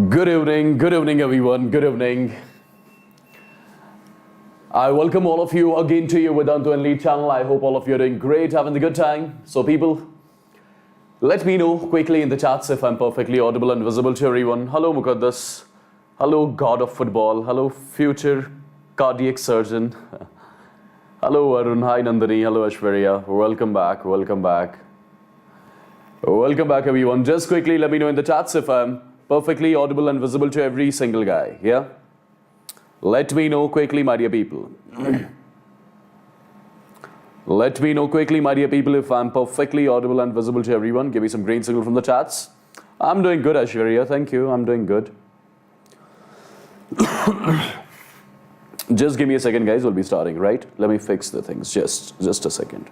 Good evening everyone, good evening. I welcome all of you again to your Vedantu and Lite channel. I hope all of you are doing great, having a good time. So people, let me know quickly in the chats if I'm perfectly audible and visible to everyone. Hello Mukaddas, hello God of Football, hello future cardiac surgeon. Hello Arun, hi Nandini, hello Ashwarya, welcome back. Welcome back everyone. Just quickly let me know in the chats if I'm perfectly audible and visible to every single guy, yeah? Let me know quickly, my dear people. Let me know quickly, my dear people, if I'm perfectly audible and visible to everyone. Give me some green signal from the chats. I'm doing good, Ashwarya, thank you, I'm doing good. Just give me a second, guys, we'll be starting, right? Let me fix the things, just a second.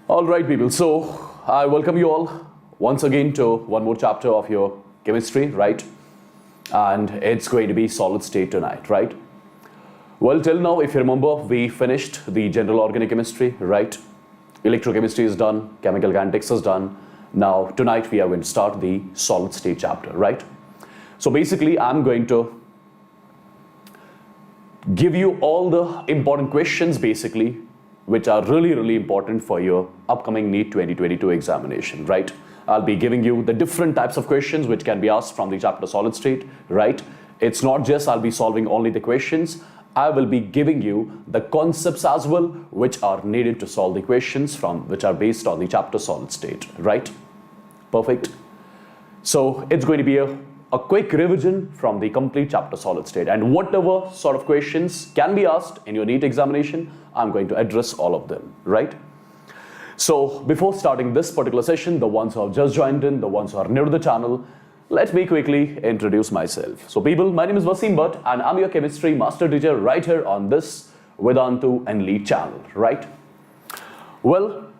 All right, people, so I welcome you all once again to one more chapter of your chemistry, right? And it's going to be solid state tonight, right? Well, till now, if you remember, we finished the general organic chemistry, right? Electrochemistry is done, chemical kinetics is done. Now, tonight we are going to start the solid state chapter, right? So basically, I'm going to give you all the important questions, basically, which are really important for your upcoming NEET 2022 examination, right? I'll be giving you the different types of questions which can be asked from the chapter solid state, right? It's not just I'll be solving only the questions, I will be giving you the concepts as well which are needed to solve the questions which are based on the chapter solid state, right? Perfect. So it's going to be a quick revision from the complete chapter solid state, and whatever sort of questions can be asked in your NEET examination, I'm going to address all of them, right? So before starting this particular session, the ones who have just joined in, the ones who are new to the channel, let me quickly introduce myself. So people, my name is Wassim and I'm your chemistry master teacher right here on this Vedantu and NEET channel, right? Well,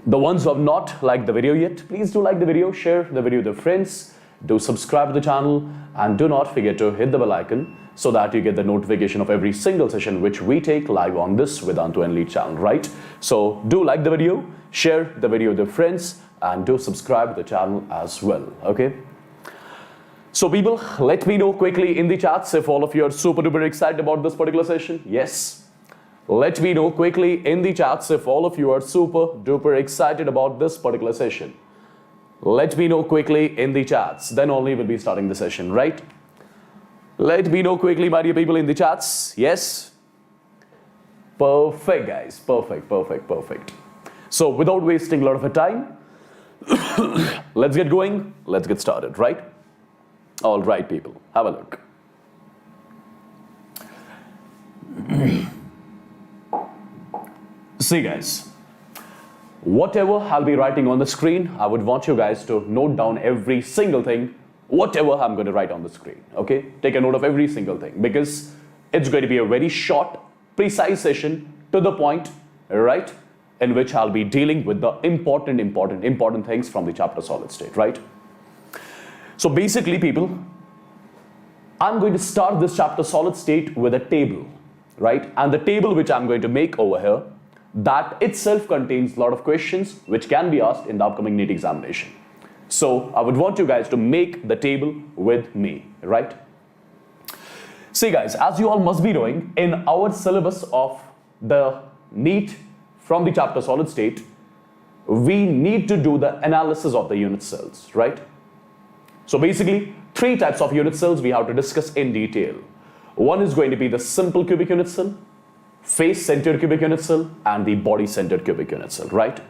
the ones who have not liked the video yet, please do like the video, share the video with your friends, do subscribe to the channel, and do not forget to hit the bell icon so that you get the notification of every single session which we take live on this Vedantu and NEET channel, right? So do like the video, share the video with your friends, and do subscribe to the channel as well, okay? So people, let me know quickly in the chats if all of you are super duper excited about this particular session. Yes. Let me know quickly in the chats if all of you are super duper excited about this particular session. Let me know quickly in the chats, then only we'll be starting the session, right? Let me know quickly, my dear people, in the chats. Yes? Perfect, guys. Perfect. So without wasting a lot of your time, let's get going. Let's get started, right? All right, people. Have a look. See, guys. Whatever I'll be writing on the screen, I would want you guys to note down every single thing, whatever I'm going to write on the screen, okay? Take a note of every single thing because it's going to be a very short, precise session to the point, right? In which I'll be dealing with the important things from the chapter solid state, right? So basically, people, I'm going to start this chapter solid state with a table, right? And the table which I'm going to make over here, that itself contains a lot of questions which can be asked in the upcoming NEET examination. So I would want you guys to make the table with me, right? See guys, as you all must be knowing, in our syllabus of the NEET from the chapter solid state, we need to do the analysis of the unit cells, right? So basically, three types of unit cells we have to discuss in detail. One is going to be the simple cubic unit cell, face-centered cubic unit cell, and the body-centered cubic unit cell, right?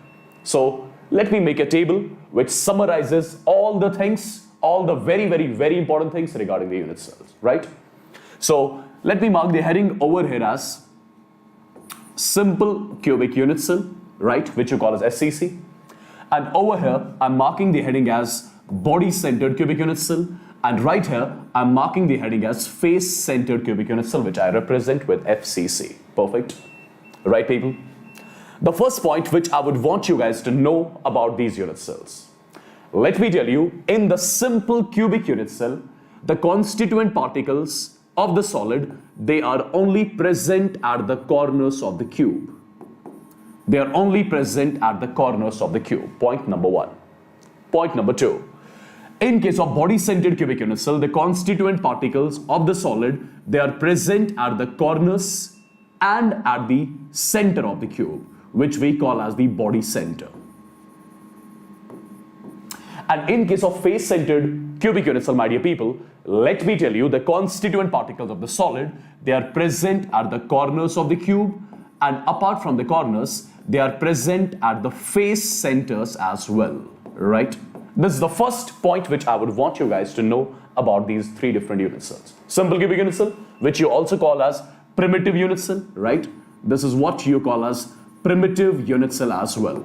So let me make a table which summarizes all the things, all the very important things regarding the unit cells, right? So let me mark the heading over here as simple cubic unit cell, right, which you call as SCC. And over here, I'm marking the heading as body-centered cubic unit cell. And right here, I'm marking the heading as face-centered cubic unit cell, which I represent with FCC. Perfect. Right, people? The first point which I would want you guys to know about these unit cells. Let me tell you, in the simple cubic unit cell, the constituent particles of the solid, they are only present at the corners of the cube. They are only present at the corners of the cube. Point number one. Point number two. In case of body-centered cubic unitcell, the constituent particles of the solid, they are present at the corners and at the center of the cube, which we call as the body center. And in case of face-centered cubic unitcell, my dear people, let me tell you, the constituent particles of the solid, they are present at the corners of the cube, and apart from the corners, they are present at the face centers as well, right? This is the first point which I would want you guys to know about these three different unit cells. Simple cubic unit cell, which you also call as primitive unit cell, right? This is what you call as primitive unit cell as well.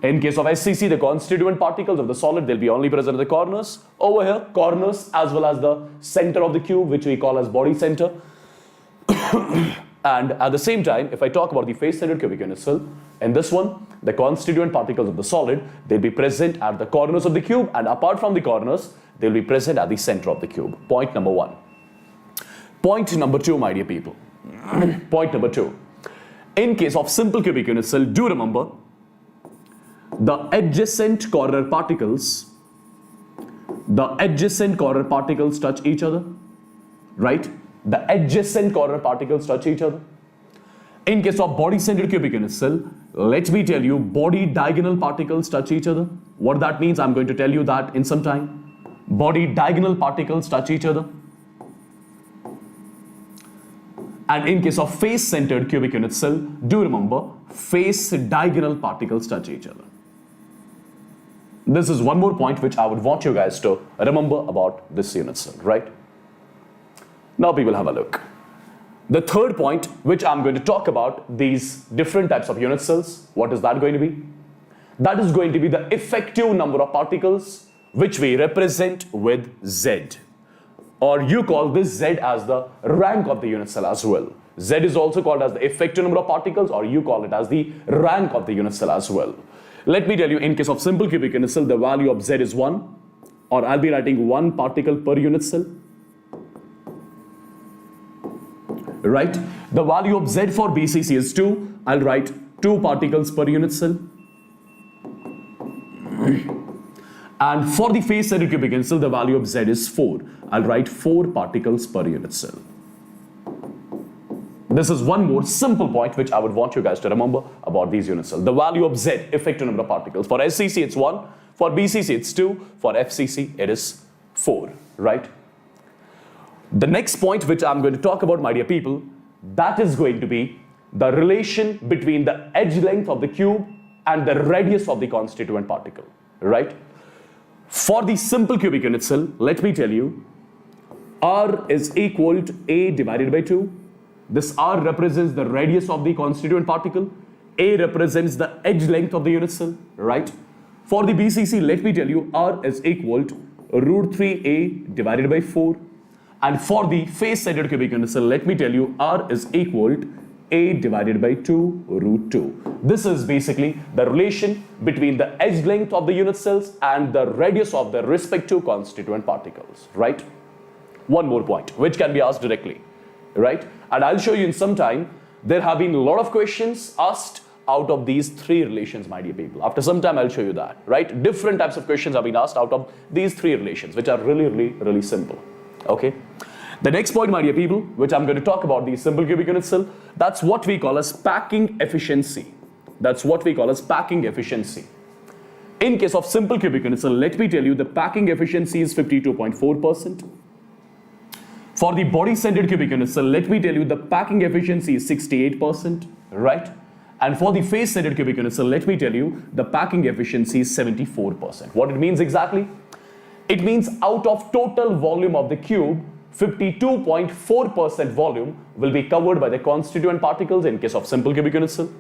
In case of SCC, the constituent particles of the solid, they'll be only present at the corners. Over here, corners as well as the center of the cube, which we call as body center. And at the same time, if I talk about the face-centered cubic unit cell, in this one, the constituent particles of the solid, they'll be present at the corners of the cube, and apart from the corners, they'll be present at the center of the cube. Point number one. Point number two, my dear people. Point number two. In case of simple cubic unit cell, do remember, the adjacent corner particles touch each other, right? The adjacent corner particles touch each other. In case of body-centered cubic unit cell, let me tell you, body diagonal particles touch each other. What that means, I'm going to tell you that in some time. Body diagonal particles touch each other. And in case of face-centered cubic unit cell, do remember, face diagonal particles touch each other. This is one more point which I would want you guys to remember about this unit cell, right? Now people have a look. The third point which I'm going to talk about, these different types of unit cells, what is that going to be? That is going to be the effective number of particles which we represent with Z. Or you call this Z as the rank of the unit cell as well. Z is also called as the effective number of particles, or you call it as the rank of the unit cell as well. Let me tell you, in case of simple cubic unit cell, the value of Z is 1, or I'll be writing 1 particle per unit cell. Right? The value of Z for BCC is 2. I'll write 2 particles per unit cell. And for the face-centered cubic unit cell, the value of Z is 4. I'll write 4 particles per unit cell. This is one more simple point which I would want you guys to remember about these unit cells. The value of Z, effective number of particles. For SCC, it's 1. For BCC, it's 2. For FCC, it is 4. Right? The next point which I'm going to talk about, my dear people, that is going to be the relation between the edge length of the cube and the radius of the constituent particle, right? For the simple cubic unit cell, let me tell you, R is equal to A divided by 2. This R represents the radius of the constituent particle. A represents the edge length of the unit cell, right? For the BCC, let me tell you, R is equal to root 3A divided by 4. And for the face-centered cubic unit cell, let me tell you, R is equal to A divided by 2 root 2. This is basically the relation between the edge length of the unit cells and the radius of the respective constituent particles, right? One more point, which can be asked directly, right? And I'll show you in some time. There have been a lot of questions asked out of these three relations, my dear people. After some time, I'll show you that, right? Different types of questions have been asked out of these three relations, which are really simple. Okay, the next point, my dear people, which I'm going to talk about, the simple cubic unit cell, that's what we call as packing efficiency. That's what we call as packing efficiency. In case of simple cubic unit cell, let me tell you, the packing efficiency is 52.4%. For the body-centered cubic unit cell, let me tell you, the packing efficiency is 68%, right? And for the face-centered cubic unit cell, let me tell you, the packing efficiency is 74%. What it means exactly? It means out of total volume of the cube, 52.4% volume will be covered by the constituent particles in case of simple cubic unit cell.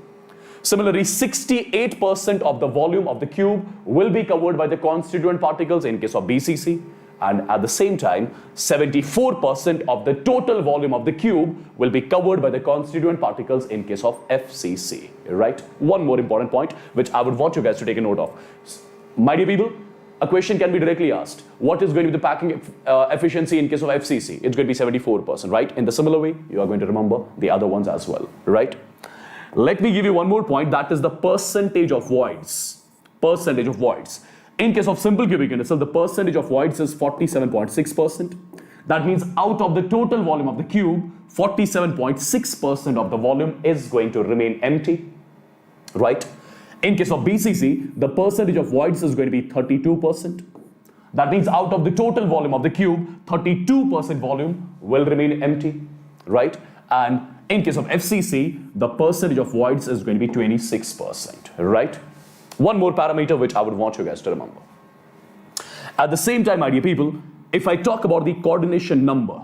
Similarly, 68% of the volume of the cube will be covered by the constituent particles in case of BCC. And at the same time, 74% of the total volume of the cube will be covered by the constituent particles in case of FCC, right? One more important point, which I would want you guys to take a note of. My dear people, a question can be directly asked. What is going to be the packing efficiency in case of FCC? It's going to be 74%, right? In the similar way, you are going to remember the other ones as well, right? Let me give you one more point, that is the percentage of voids. Percentage of voids. In case of simple cubic unit cell, the percentage of voids is 47.6%. That means out of the total volume of the cube, 47.6% of the volume is going to remain empty, right? In case of BCC, the percentage of voids is going to be 32%. That means out of the total volume of the cube, 32% volume will remain empty, right? And in case of FCC, the percentage of voids is going to be 26%, right? One more parameter which I would want you guys to remember. At the same time, my dear people, if I talk about the coordination number,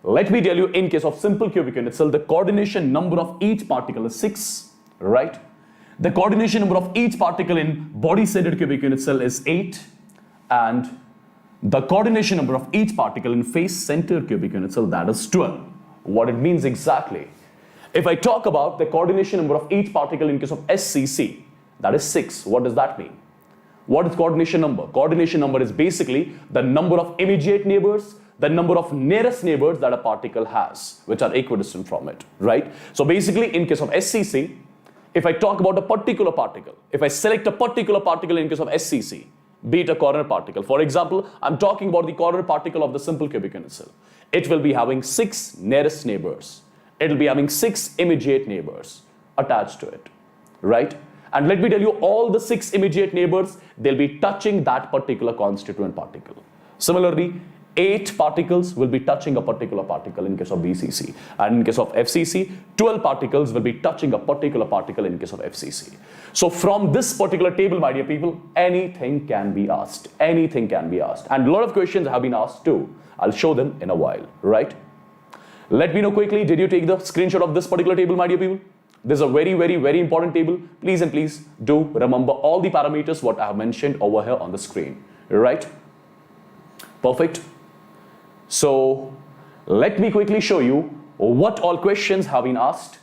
let me tell you, in case of simple cubic unit cell, the coordination number of each particle is 6, right? The coordination number of each particle in body-centered cubic unit cell is 8, and the coordination number of each particle in face-centered cubic unit cell, that is 12. What it means exactly? If I talk about the coordination number of each particle in case of SCC, that is 6. What does that mean? What is coordination number? Coordination number is basically the number of immediate neighbors, the number of nearest neighbors that a particle has, which are equidistant from it, right? So basically, in case of SCC, if I talk about a particular particle, if I select a particular particle in case of SCC, be it a corner particle, for example, I'm talking about the corner particle of the simple cubic unit cell. It will be having 6 nearest neighbors. It will be having 6 immediate neighbors attached to it, right? And let me tell you, all the 6 immediate neighbors, they'll be touching that particular constituent particle. Similarly, 8 particles will be touching a particular particle in case of BCC. And in case of FCC, 12 particles will be touching a particular particle in case of FCC. So from this particular table, my dear people, anything can be asked. Anything can be asked. And a lot of questions have been asked too. I'll show them in a while, right? Let me know quickly, did you take the screenshot of this particular table, my dear people? This is a very, very, very important table. Please and please do remember all the parameters what I have mentioned over here on the screen, right? Perfect. So let me quickly show you what all questions have been asked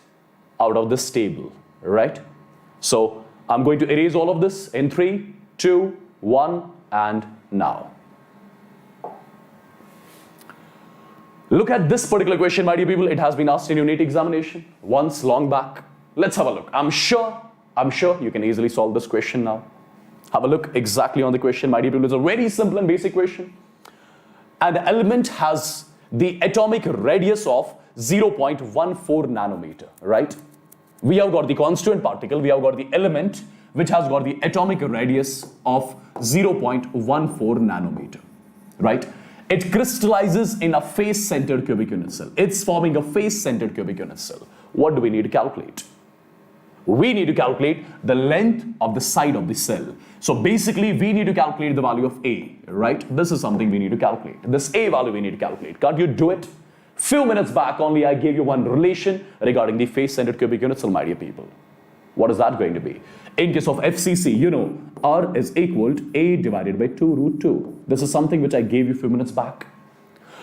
out of this table, right? So I'm going to erase all of this in 3, 2, 1, and now. Look at this particular question, my dear people. It has been asked in your NEET examination once long back. Let's have a look. I'm sure you can easily solve this question now. Have a look exactly on the question, my dear people. It's a very simple and basic question. And the element has the atomic radius of 0.14 nanometer, right? We have got the constituent particle, we have got the element which has got the atomic radius of 0.14 nanometer, right? It crystallizes in a face-centered cubic unit cell. It's forming a face-centered cubic unit cell. What do we need to calculate? We need to calculate the length of the side of the cell. So basically, we need to calculate the value of A, right? This is something we need to calculate. This A value we need to calculate. Can't you do it? Few minutes back only, I gave you one relation regarding the face-centered cubic unit cell, my dear people. What is that going to be? In case of FCC, you know, R is equal to A divided by 2 root 2. This is something which I gave you a few minutes back.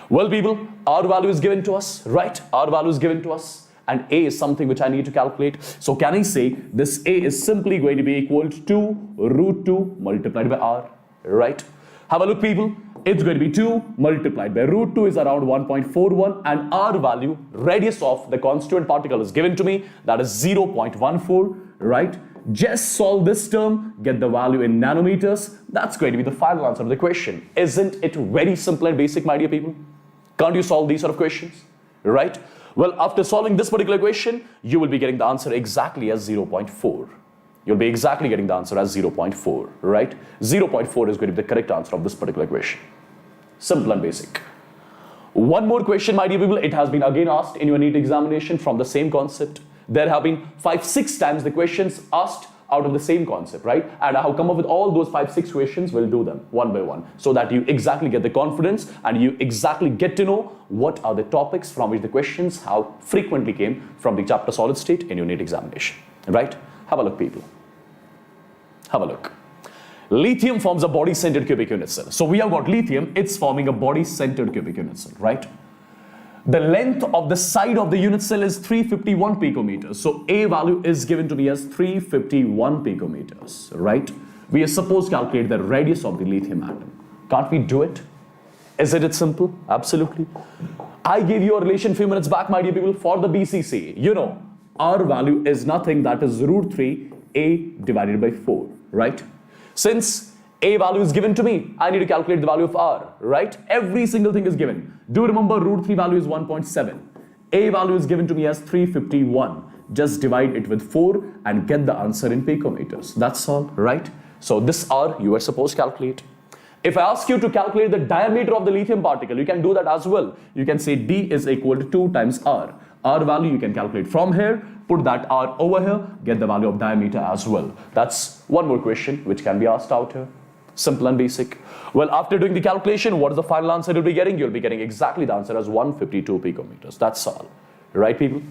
Well, people, R value is given to us, right? R value is given to us. And A is something which I need to calculate. So can I say this A is simply going to be equal to root 2 multiplied by R, right? Have a look, people. It's going to be 2 multiplied by root 2 is around 1.41, and R value, radius of the constituent particle is given to me, that is 0.14, right? Just solve this term, get the value in nanometers. That's going to be the final answer of the question. Isn't it very simple and basic, my dear people? Can't you solve these sort of questions, right? Well, after solving this particular question, you will be getting the answer exactly as 0.4. You'll be exactly getting the answer as 0.4, right? 0.4 is going to be the correct answer of this particular question. Simple and basic. One more question, my dear people. It has been again asked in your NEET examination from the same concept. There have been 5-6 times the questions asked out of the same concept, right? And I have come up with all those 5-6 questions. We'll do them one by one so that you exactly get the confidence and you exactly get to know what are the topics from which the questions have frequently came from the chapter solid state in your NEET examination, right? Have a look, people. Have a look. Lithium forms a body-centered cubic unit cell. So we have got lithium, it's forming a body-centered cubic unit cell, right? The length of the side of the unit cell is 351 picometers. So A value is given to me as 351 picometers, right? We are supposed to calculate the radius of the lithium atom. Can't we do it? Isn't it simple? Absolutely. I gave you a relation few minutes back, my dear people, for the BCC. You know, R value is nothing, that is root 3 A divided by 4, right? Since A value is given to me, I need to calculate the value of R, right? Every single thing is given. Do remember root 3 value is 1.7. A value is given to me as 351. Just divide it with 4 and get the answer in picometers. That's all, right? So this R you are supposed to calculate. If I ask you to calculate the diameter of the lithium particle, you can do that as well. You can say D is equal to 2 times R. R value you can calculate from here, put that R over here, get the value of diameter as well. That's one more question which can be asked out here. Simple and basic. Well, after doing the calculation, what is the final answer you'll be getting? You'll be getting exactly the answer as 152 picometers. That's all. Right, people?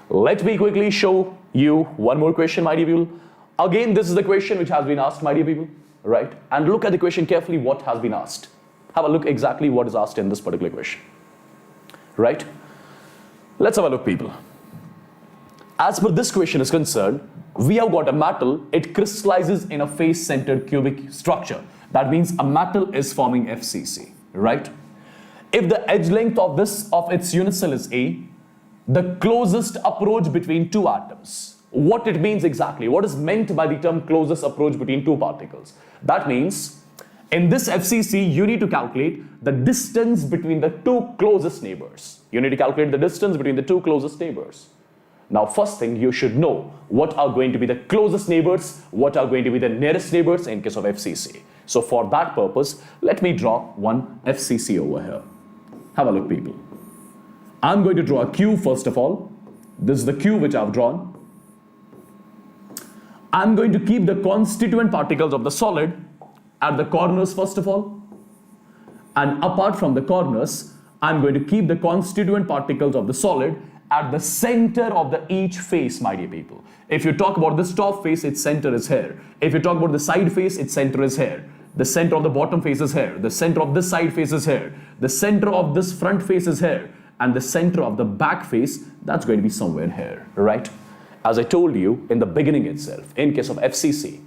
Let me quickly show you one more question, my dear people. Again, this is the question which has been asked, my dear people. Right? And look at the question carefully, what has been asked. Have a look exactly what is asked in this particular question. Right? Let's have a look, people. As per this question is concerned, we have got a metal, it crystallizes in a face-centered cubic structure. That means a metal is forming FCC, right? If the edge length of its unit cell is A, the closest approach between two atoms. What it means exactly? What is meant by the term closest approach between two particles? That means in this FCC, you need to calculate the distance between the two closest neighbors. You need to calculate the distance between the two closest neighbors. Now, first thing you should know what are going to be the closest neighbors, what are going to be the nearest neighbors in case of FCC. So for that purpose, let me draw one FCC over here. Have a look, people. I'm going to draw a cube first of all. This is the cube which I've drawn. I'm going to keep the constituent particles of the solid at the corners first of all. And apart from the corners, I'm going to keep the constituent particles of the solid at the center of each face, my dear people. If you talk about this top face, its center is here. If you talk about the side face, its center is here. The center of the bottom face is here. The center of this side face is here. The center of this front face is here. And the center of the back face, that's going to be somewhere here, right? As I told you in the beginning itself, in case of FCC,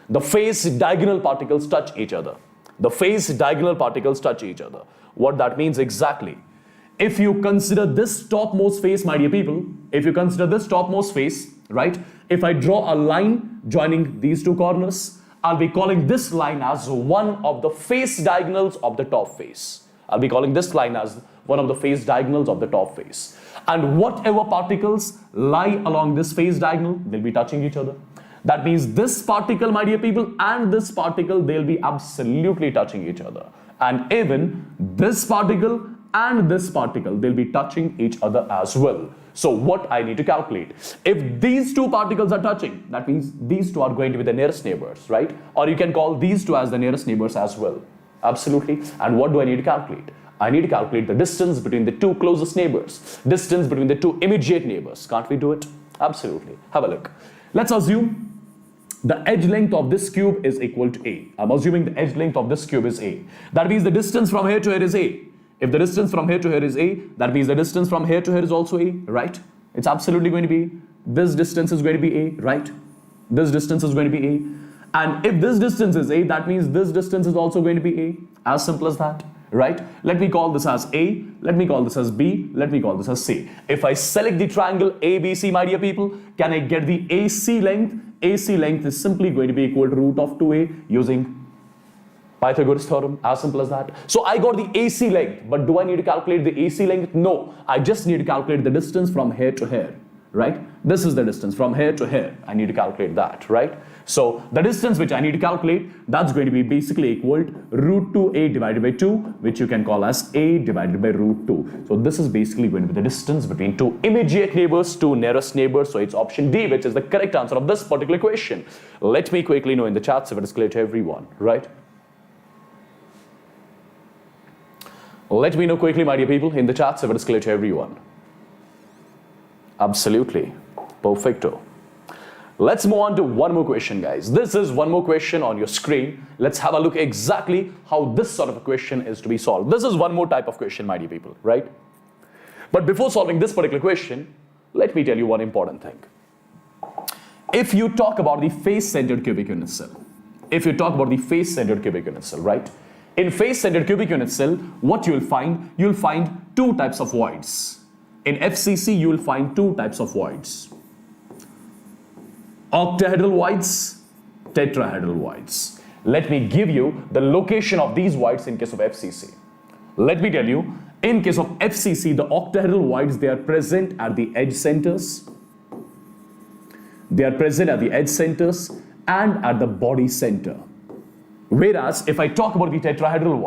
the face diagonal particles touch each other. The face diagonal particles touch each other. What that means exactly? If you consider this topmost face, my dear people, if you consider this topmost face, right? If I draw a line joining these two corners, I'll be calling this line as one of the face diagonals of the top face. I'll be calling this line as one of the face diagonals of the top face. And whatever particles lie along this face diagonal, they'll be touching each other. That means this particle, my dear people, and this particle, they'll be absolutely touching each other. And even this particle and this particle, they'll be touching each other as well. So what I need to calculate? If these two particles are touching, that means these two are going to be the nearest neighbors, right? Or you can call these two as the nearest neighbors as well. Absolutely. And what do I need to calculate? I need to calculate the distance between the two closest neighbors, distance between the two immediate neighbors. Can't we do it? Absolutely. Have a look. Let's assume the edge length of this cube is equal to A. I'm assuming the edge length of this cube is A. That means the distance from here to here is A. If the distance from here to here is A, that means the distance from here to here is also A, right? It's absolutely going to be, this distance is going to be A, right? This distance is going to be A. And if this distance is A, that means this distance is also going to be A. As simple as that, right? Let me call this as A, let me call this as B, let me call this as C. If I select the triangle ABC, my dear people, can I get the AC length? AC length is simply going to be equal to root of 2A using Pythagoras theorem, as simple as that. So I got the AC length, but do I need to calculate the AC length? No, I just need to calculate the distance from here to here, right? This is the distance from here to here. I need to calculate that, right? So the distance which I need to calculate, that's going to be basically equal to root 2A divided by 2, which you can call as A divided by root 2. So this is basically going to be the distance between two immediate neighbors, two nearest neighbors. So it's option D, which is the correct answer of this particular question. Let me quickly know in the chat if it is clear to everyone, right? Let me know quickly, my dear people, in the chat if it is clear to everyone. Absolutely. Perfecto. Let's move on to one more question, guys. This is one more question on your screen. Let's have a look exactly how this sort of a question is to be solved. This is one more type of question, my dear people, right? But before solving this particular question, let me tell you one important thing. If you talk about the face-centered cubic unit cell, right? In face-centered cubic unit cell, what you'll find two types of voids. In FCC, you will find two types of voids. Octahedral voids, tetrahedral voids. Let me give you the location of these voids in case of FCC. Let me tell you, in case of FCC, the octahedral voids, they are present at the edge centers. They are present at the edge centers and at the body center. Whereas, if I talk about the tetrahedral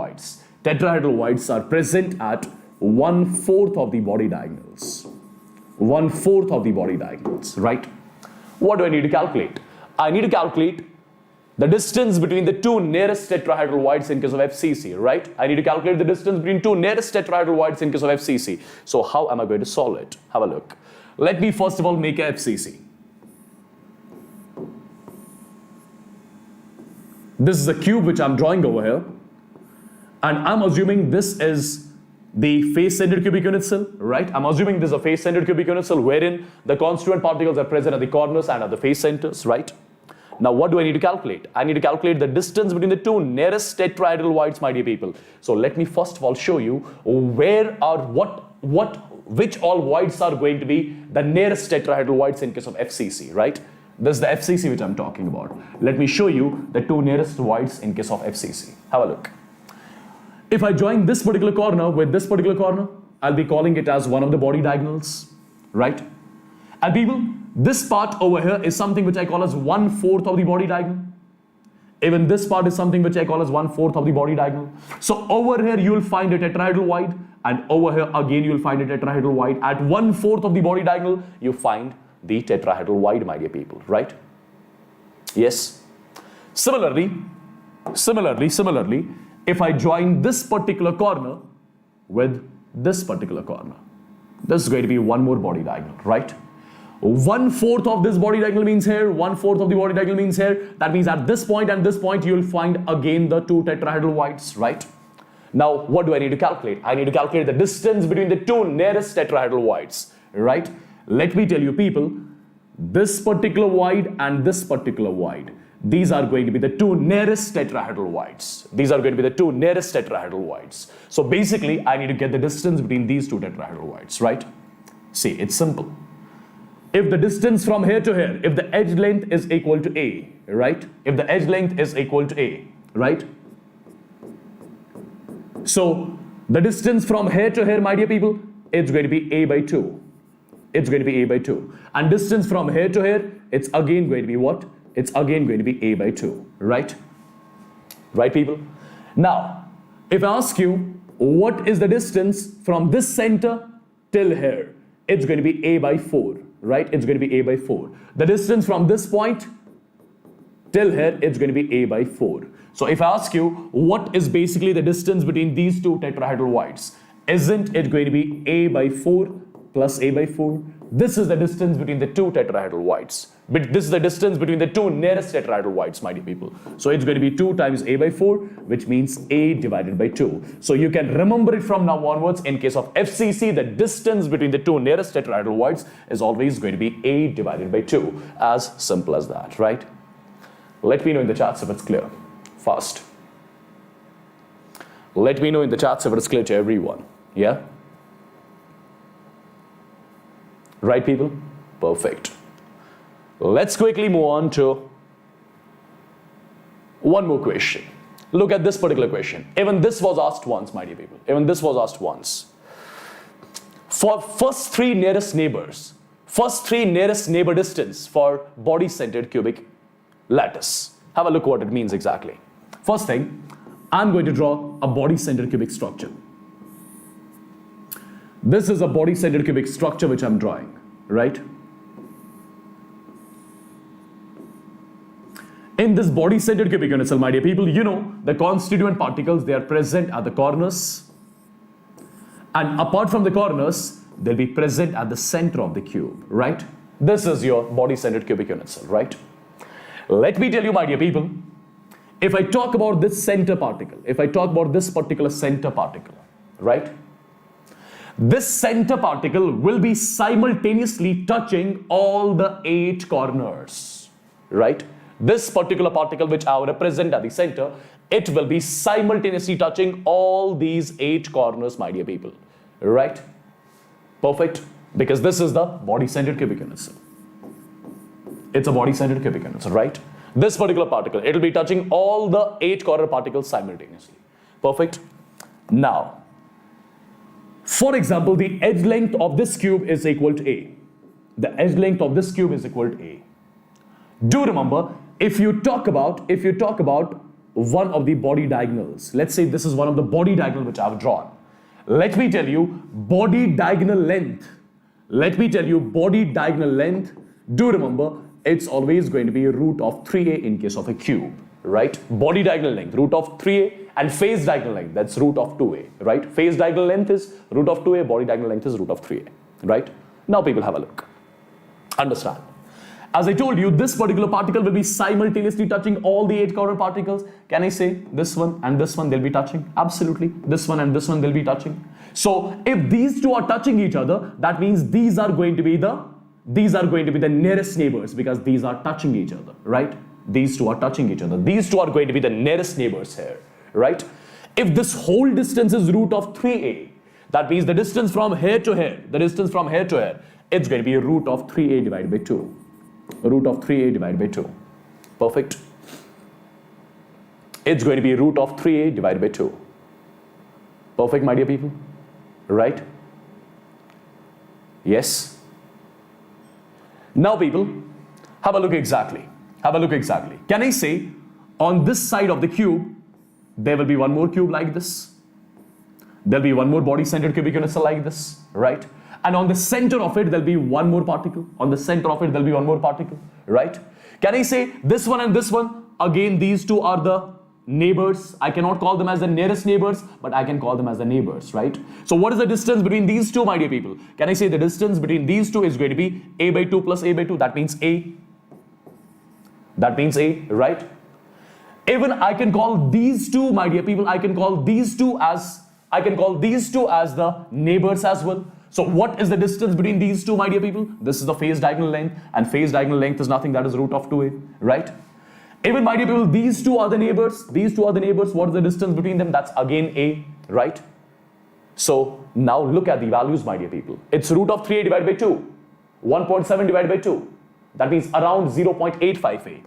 voids are present at 1/4 of the body diagonals. 1/4 of the body diagonals, right? What do I need to calculate? I need to calculate the distance between the two nearest tetrahedral voids in case of FCC, right? I need to calculate the distance between two nearest tetrahedral voids in case of FCC. So how am I going to solve it? Have a look. Let me first of all make a FCC. This is the cube which I'm drawing over here. And I'm assuming this is the face-centered cubic unit cell, right? I'm assuming this is a face-centered cubic unit cell wherein the constituent particles are present at the corners and at the face centers, right? Now, what do I need to calculate? I need to calculate the distance between the two nearest tetrahedral voids, my dear people. So let me first of all show you which all voids are going to be the nearest tetrahedral voids in case of FCC, right? This is the FCC which I'm talking about. Let me show you the two nearest voids in case of FCC. Have a look. If I join this particular corner with this particular corner, I'll be calling it as one of the body diagonals, right? And people, this part over here is something which I call as 1/4 of the body diagonal. Even this part is something which I call as 1/4 of the body diagonal. So over here you will find a tetrahedral void, and over here again you will find a tetrahedral void. At 1/4 of the body diagonal, you find the tetrahedral void, my dear people, right? Yes. Similarly, if I join this particular corner with this particular corner, this is going to be one more body diagonal, right? 1/4 of this body diagonal means here, 1/4 of the body diagonal means here. That means at this point and this point, you will find again the two tetrahedral voids, right? Now, what do I need to calculate? I need to calculate the distance between the two nearest tetrahedral voids, right? Let me tell you, people, this particular void and this particular void, these are going to be the two nearest tetrahedral voids. These are going to be the two nearest tetrahedral voids. So basically, I need to get the distance between these two tetrahedral voids, right? See, it's simple. If the distance from here to here, if the edge length is equal to A, right? If the edge length is equal to A, right? So the distance from here to here, my dear people, it's going to be A by 2. It's going to be A by 2. And distance from here to here, it's again going to be what? It's again going to be A by 2, right? Right, people? Now, if I ask you, what is the distance from this center till here? It's going to be A by 4, right? It's going to be A by 4. The distance from this point till here, it's going to be A by 4. So if I ask you, what is basically the distance between these two tetrahedral voids? Isn't it going to be A by 4 plus A by 4? This is the distance between the two tetrahedral voids. But this is the distance between the two nearest tetrahedral voids, my dear people. So it's going to be 2 times A by 4, which means A divided by 2. So you can remember it from now onwards. In case of FCC, the distance between the two nearest tetrahedral voids is always going to be A divided by 2. As simple as that, right? Let me know in the chats if it's clear. Fast. Let me know in the chats if it's clear to everyone. Yeah? Right, people? Perfect. Let's quickly move on to one more question. Look at this particular question. Even this was asked once, my dear people. Even this was asked once. For first three nearest neighbor distance for body-centered cubic lattice. Have a look what it means exactly. First thing, I'm going to draw a body-centered cubic structure. This is a body-centered cubic structure which I'm drawing, right? In this body-centered cubic unit cell, my dear people, you know the constituent particles, they are present at the corners, and apart from the corners, they'll be present at the center of the cube, right? This is your body-centered cubic unit cell, right? Let me tell you, my dear people, if I talk about this center particle, if I talk about this particular center particle, right? This center particle will be simultaneously touching all the 8 corners, right? This particular particle which I will represent at the center, it will be simultaneously touching all these 8 corners, my dear people, right? Perfect. Because this is the body-centered cubic unit cell. It's a body-centered cubic unit cell, right? This particular particle, it will be touching all the 8 corner particles simultaneously. Perfect. Now, for example, the edge length of this cube is equal to A. The edge length of this cube is equal to A. Do remember, if you talk about one of the body diagonals, let's say this is one of the body diagonal which I have drawn. Let me tell you, body diagonal length. Do remember, it's always going to be root of 3a in case of a cube, right? Body diagonal length, root of 3a, and phase diagonal length, that's root of 2a, right? Phase diagonal length is root of 2a, body diagonal length is root of 3a, right? Now people have a look. Understand. As I told you, this particular particle will be simultaneously touching all the 8 corner particles. Can I say this one and this one they'll be touching? Absolutely. This one and this one they'll be touching. So if these two are touching each other, that means these are going to be the nearest neighbors, because these are touching each other, right? These two are touching each other. These two are going to be the nearest neighbors here, right? If this whole distance is root of 3a, that means the distance from here to here, it's going to be root of 3a divided by 2. Root of 3a divided by 2. Perfect. It's going to be root of 3a divided by 2. Perfect, my dear people. Right? Yes. Now people, have a look exactly. Can I say on this side of the cube, there will be one more cube like this. There'll be one more body-centered cubic unit cell like this, right? And on the center of it, there'll be one more particle. Right? Can I say this one and this one? Again, these two are the neighbors. I cannot call them as the nearest neighbors, but I can call them as the neighbors, right? So what is the distance between these two, my dear people? Can I say the distance between these two is going to be a by 2 plus a by 2? That means a. Right? Even I can call these two, my dear people, I can call these two as the neighbors as well. So what is the distance between these two, my dear people? This is the phase diagonal length, and phase diagonal length is nothing, that is root of 2a, right? Even, my dear people, these two are the neighbors. What is the distance between them? That's again a, right? So now look at the values, my dear people. It's root of 3a divided by 2. 1.7 divided by 2. That means around 0.85a.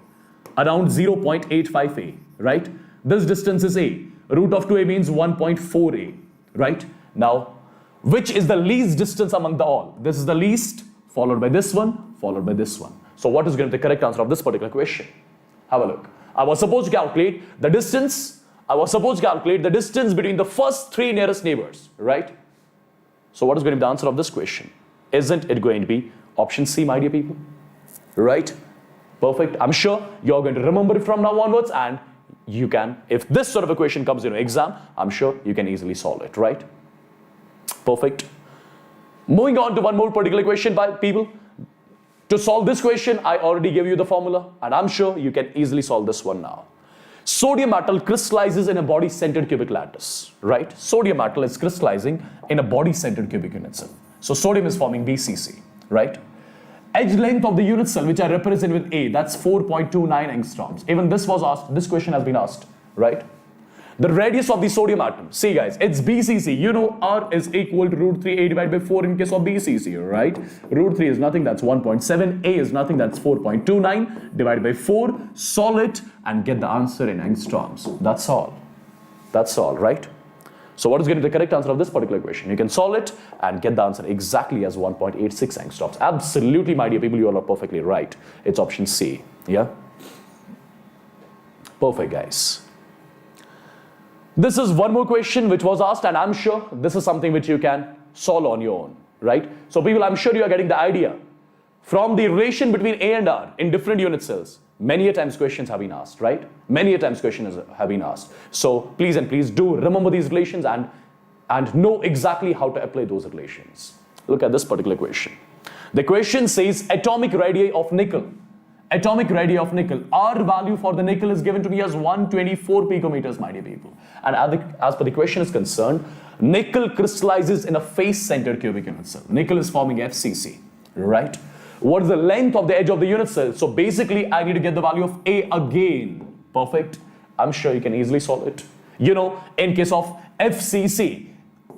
Right? This distance is a. Root of 2a means 1.4a, right? Now, which is the least distance among the all? This is the least, followed by this one, followed by this one. So what is going to be the correct answer of this particular question? Have a look. I was supposed to calculate the distance between the first 3 nearest neighbors, right? So what is going to be the answer of this question? Isn't it going to be option C, my dear people? Right? Perfect. I'm sure you're going to remember it from now onwards, and you can, if this sort of a question comes in your exam, I'm sure you can easily solve it, right? Perfect. Moving on to one more particular question, by people. To solve this question, I already gave you the formula, and I'm sure you can easily solve this one now. Sodium metal crystallizes in a body-centered cubic lattice, right? Sodium metal is crystallizing in a body-centered cubic unit cell. So sodium is forming BCC, right? Edge length of the unit cell, which I represent with A, that's 4.29 angstroms. Even this was asked, this question has been asked, right? The radius of the sodium atom, see guys, it's BCC. You know R is equal to root 3a divided by 4 in case of BCC, right? Root 3 is nothing, that's 1.7. A is nothing, that's 4.29 divided by 4. Solve it and get the answer in angstroms. That's all. That's all, right? So what is going to be the correct answer of this particular question? You can solve it and get the answer exactly as 1.86 angstroms. Absolutely, my dear people, you all are perfectly right. It's option C, yeah? Perfect, guys. This is one more question which was asked, and I'm sure this is something which you can solve on your own, right? So people, I'm sure you are getting the idea. From the relation between A and R in different unit cells, many a times questions have been asked, right? Many a times questions have been asked. So please and please do remember these relations and know exactly how to apply those relations. Look at this particular question. The question says atomic radii of nickel. Atomic radii of nickel. R value for the nickel is given to me as 124 picometers, my dear people. And as per the question is concerned, nickel crystallizes in a face-centered cubic unit cell. Nickel is forming FCC, right? What is the length of the edge of the unit cell? So basically, I need to get the value of A again. Perfect. I'm sure you can easily solve it. You know, in case of FCC,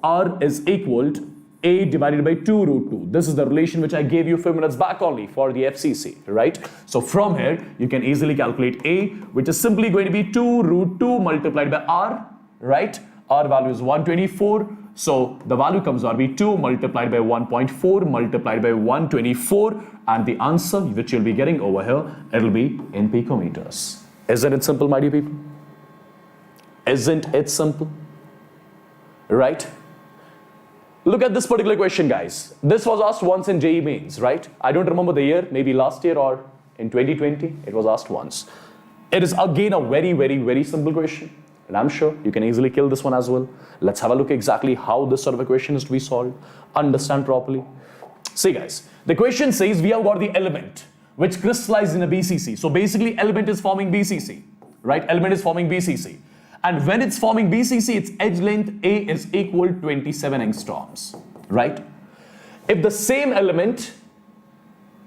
R is equal to A divided by 2 root 2. This is the relation which I gave you a few minutes back only for the FCC, right? So from here, you can easily calculate A, which is simply going to be 2 root 2 multiplied by R, right? R value is 124. So the value comes out to be 2 multiplied by 1.4 multiplied by 124. And the answer which you'll be getting over here, it'll be in picometers. Isn't it simple, my dear people? Isn't it simple? Right? Look at this particular question, guys. This was asked once in JEE mains, right? I don't remember the year, maybe last year or in 2020, it was asked once. It is again a very, very, very simple question. And I'm sure you can easily kill this one as well. Let's have a look exactly how this sort of a question is to be solved. Understand properly. See, guys, the question says we have got the element which crystallizes in a BCC. So basically, element is forming BCC, right? Element is forming BCC. And when it's forming BCC, its edge length A is equal to 27 angstroms, right? If the same element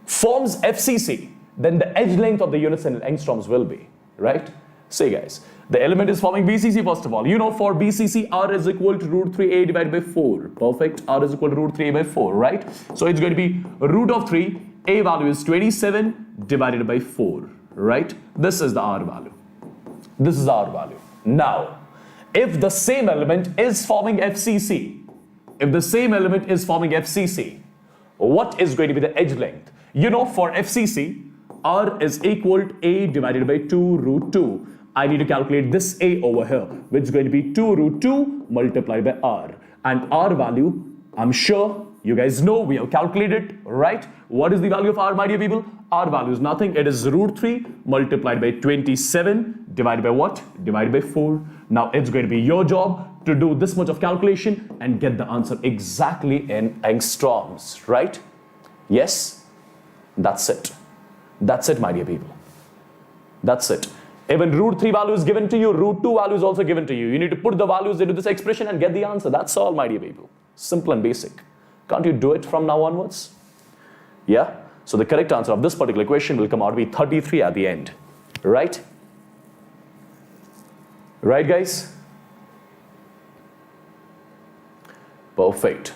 forms FCC, then the edge length of the units in angstroms will be, right? Say, guys, the element is forming BCC first of all. You know, for BCC, R is equal to root 3A divided by 4. Perfect. R is equal to root 3A by 4, right? So it's going to be root of 3. A value is 27 divided by 4, right? This is the R value. This is R value. Now, if the same element is forming FCC, what is going to be the edge length? You know, for FCC, R is equal to A divided by 2 root 2. I need to calculate this A over here, which is going to be 2 root 2 multiplied by R. And R value, I'm sure you guys know, we have calculated, right? What is the value of R, my dear people? R value is nothing. It is root 3 multiplied by 27 divided by what? Divided by 4. Now it's going to be your job to do this much of calculation and get the answer exactly in angstroms, right? Yes? That's it. That's it, my dear people. That's it. Even root 3 value is given to you, root 2 value is also given to you. You need to put the values into this expression and get the answer. That's all, my dear people. Simple and basic. Can't you do it from now onwards? Yeah? So the correct answer of this particular question will come out to be 33 at the end. Right? Right, guys? Perfect.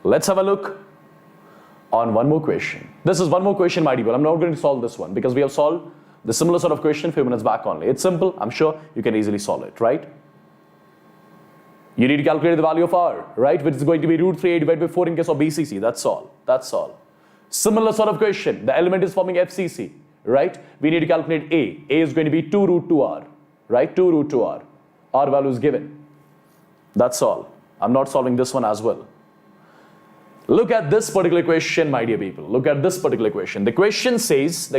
Let's have a look on one more question. This is one more question, my dear people. I'm not going to solve this one because we have solved the similar sort of question a few minutes back only. It's simple. I'm sure you can easily solve it, right? You need to calculate the value of R, right? Which is going to be root 3A divided by 4 in case of BCC. That's all. That's all. Similar sort of question. The element is forming FCC, right? We need to calculate A. A is going to be 2 root 2R, right? 2 root 2R. R value is given. That's all. I'm not solving this one as well. Look at this particular question, my dear people. Look at this particular question. The question says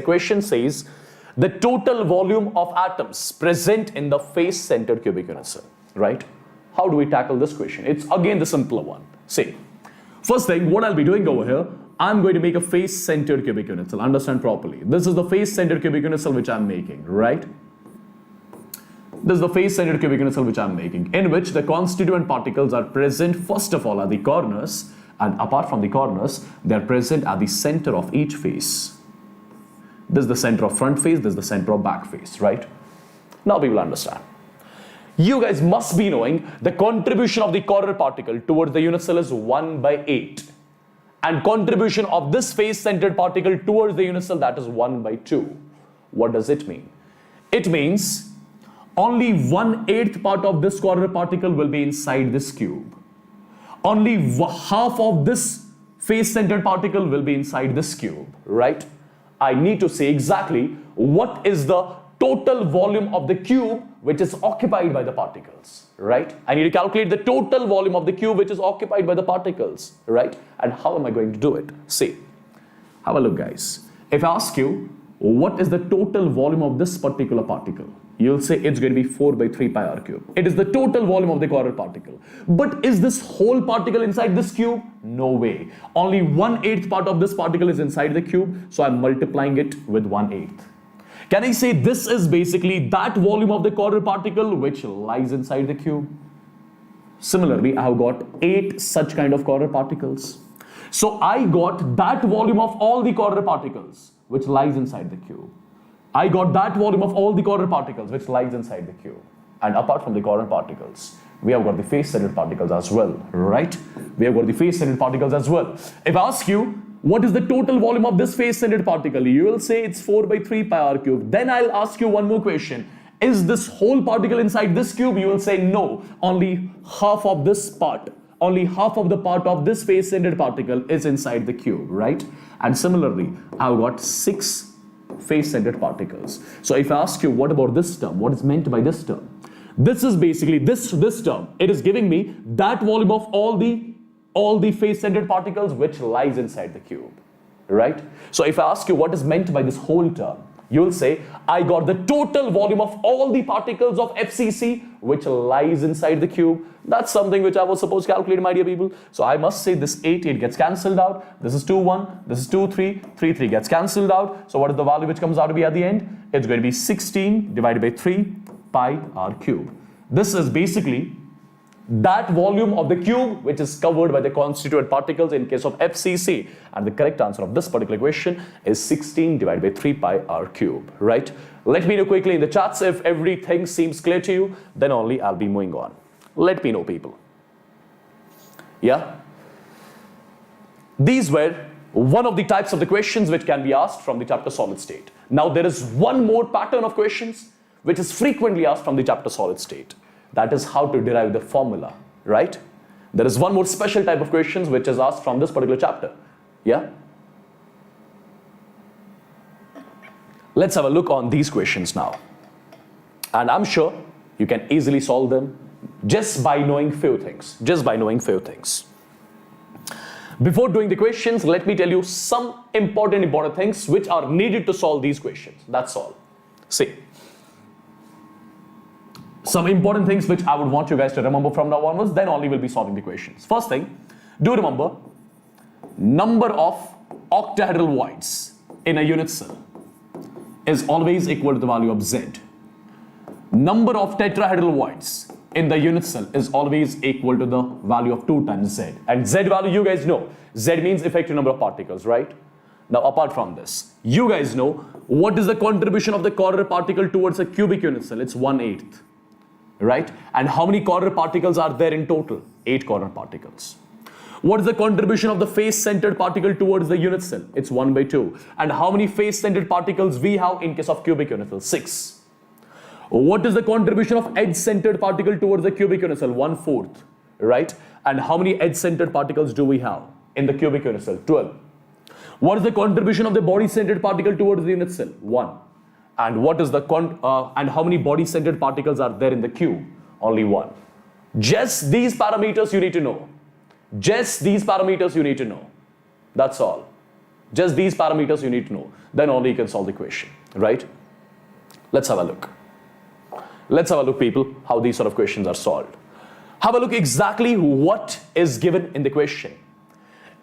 the total volume of atoms present in the face-centered cubic unit cell, right? How do we tackle this question? It's again the simpler one. See, first thing, what I'll be doing over here, I'm going to make a face-centered cubic unit cell. Understand properly. This is the face-centered cubic unit cell which I'm making, right? This is the face-centered cubic unit cell which I'm making, in which the constituent particles are present first of all at the corners, and apart from the corners, they are present at the center of each face. This is the center of front face, this is the center of back face, right? Now people understand. You guys must be knowing the contribution of the corner particle towards the unit cell is 1 by 8. And contribution of this face-centered particle towards the unit cell, that is 1 by 2. What does it mean? It means only 1/8 part of this corner particle will be inside this cube. Only half of this face-centered particle will be inside this cube, right? I need to say exactly what is the total volume of the cube which is occupied by the particles, right? I need to calculate the total volume of the cube which is occupied by the particles, right? And how am I going to do it? See, have a look, guys. If I ask you, what is the total volume of this particular particle? You'll say it's going to be 4 by 3 pi r cube. It is the total volume of the corner particle. But is this whole particle inside this cube? No way. Only 1/8 part of this particle is inside the cube, so I'm multiplying it with 1/8. Can I say this is basically that volume of the corner particle which lies inside the cube? Similarly, I have got 8 such kind of corner particles. So I got that volume of all the corner particles which lies inside the cube. I got that volume of all the corner particles which lies inside the cube. And apart from the corner particles, we have got the face-centered particles as well, right? We have got the face-centered particles as well. If I ask you, what is the total volume of this face-centered particle? You will say it's 4 by 3 pi r cube. Then I'll ask you one more question. Is this whole particle inside this cube? You will say no, only half of this part. Only half of the part of this face-centered particle is inside the cube, right? And similarly, I've got 6 face-centered particles. So if I ask you, what about this term? What is meant by this term? This is basically this term. It is giving me that volume of all the face-centered particles which lies inside the cube, right? So if I ask you what is meant by this whole term, you will say, I got the total volume of all the particles of FCC which lies inside the cube. That's something which I was supposed to calculate, my dear people. So I must say this 8 gets cancelled out. This is 2, 1. This is 2, 3. 3, 3 gets cancelled out. So what is the value which comes out to be at the end? It's going to be 16 divided by 3 pi r cube. This is basically that volume of the cube which is covered by the constituent particles in case of FCC. And the correct answer of this particular question is 16 divided by 3 pi r cube, right? Let me know quickly in the chats if everything seems clear to you, then only I'll be moving on. Let me know, people. Yeah? These were one of the types of the questions which can be asked from the chapter solid state. Now there is one more pattern of questions which is frequently asked from the chapter solid state. That is how to derive the formula, right? There is one more special type of questions which is asked from this particular chapter. Yeah? Let's have a look on these questions now. And I'm sure you can easily solve them just by knowing few things. Just by knowing few things. Before doing the questions, let me tell you some important things which are needed to solve these questions. That's all. See. Some important things which I would want you guys to remember from now onwards, then only we'll be solving the questions. First thing, do remember, number of octahedral voids in a unit cell is always equal to the value of Z. Number of tetrahedral voids in the unit cell is always equal to the value of 2 times Z. And Z value, you guys know, Z means effective number of particles, right? Now apart from this, you guys know what is the contribution of the corner particle towards a cubic unit cell? It's 1/8. Right? And how many corner particles are there in total? 8 corner particles. What is the contribution of the face-centered particle towards the unit cell? It's 1/2. And how many face-centered particles we have in case of cubic unit cell? 6. What is the contribution of edge-centered particle towards the cubic unit cell? 1/4. Right? And how many edge-centered particles do we have in the cubic unit cell? 12. What is the contribution of the body-centered particle towards the unit cell? 1. And what is the and how many body-centered particles are there in the cube? Only 1. Just these parameters you need to know. Just these parameters you need to know. That's all. Just these parameters you need to know. Then only you can solve the question, right? Let's have a look. Let's have a look, people, how these sort of questions are solved. Have a look exactly what is given in the question.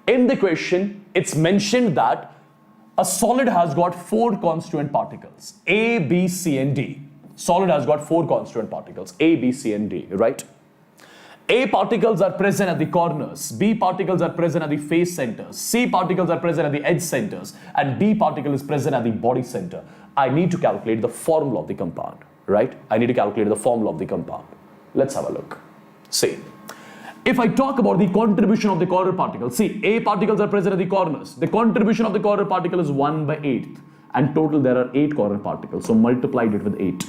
In the question, it's mentioned that a solid has got 4 constituent particles, A, B, C, and D. Solid has got 4 constituent particles, A, B, C, and D, right? A particles are present at the corners, B particles are present at the face centers, C particles are present at the edge centers, and D particle is present at the body center. I need to calculate the formula of the compound, right? I need to calculate the formula of the compound. Let's have a look. See. If I talk about the contribution of the corner particles, see, A particles are present at the corners. The contribution of the corner particle is 1/8. And total there are 8 corner particles. So multiplied it with 8.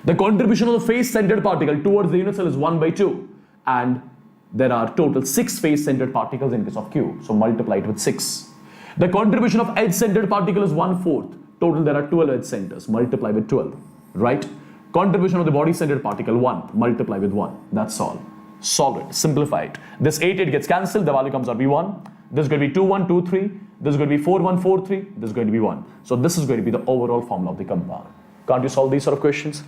The contribution of the face-centered particle towards the unit cell is 1/2. And there are total 6 face-centered particles in case of cube. So multiply it with 6. The contribution of edge-centered particle is 1/4. Total there are 12 edge centers. Multiply with 12. Right? Contribution of the body-centered particle 1. Multiply with 1. That's all. Solve it, simplify it. This 8 gets cancelled, the value comes out to be 1. This is going to be 2, 1, 2, 3. This is going to be 4, 1, 4, 3. This is going to be 1. So this is going to be the overall formula of the compound. Can't you solve these sort of questions?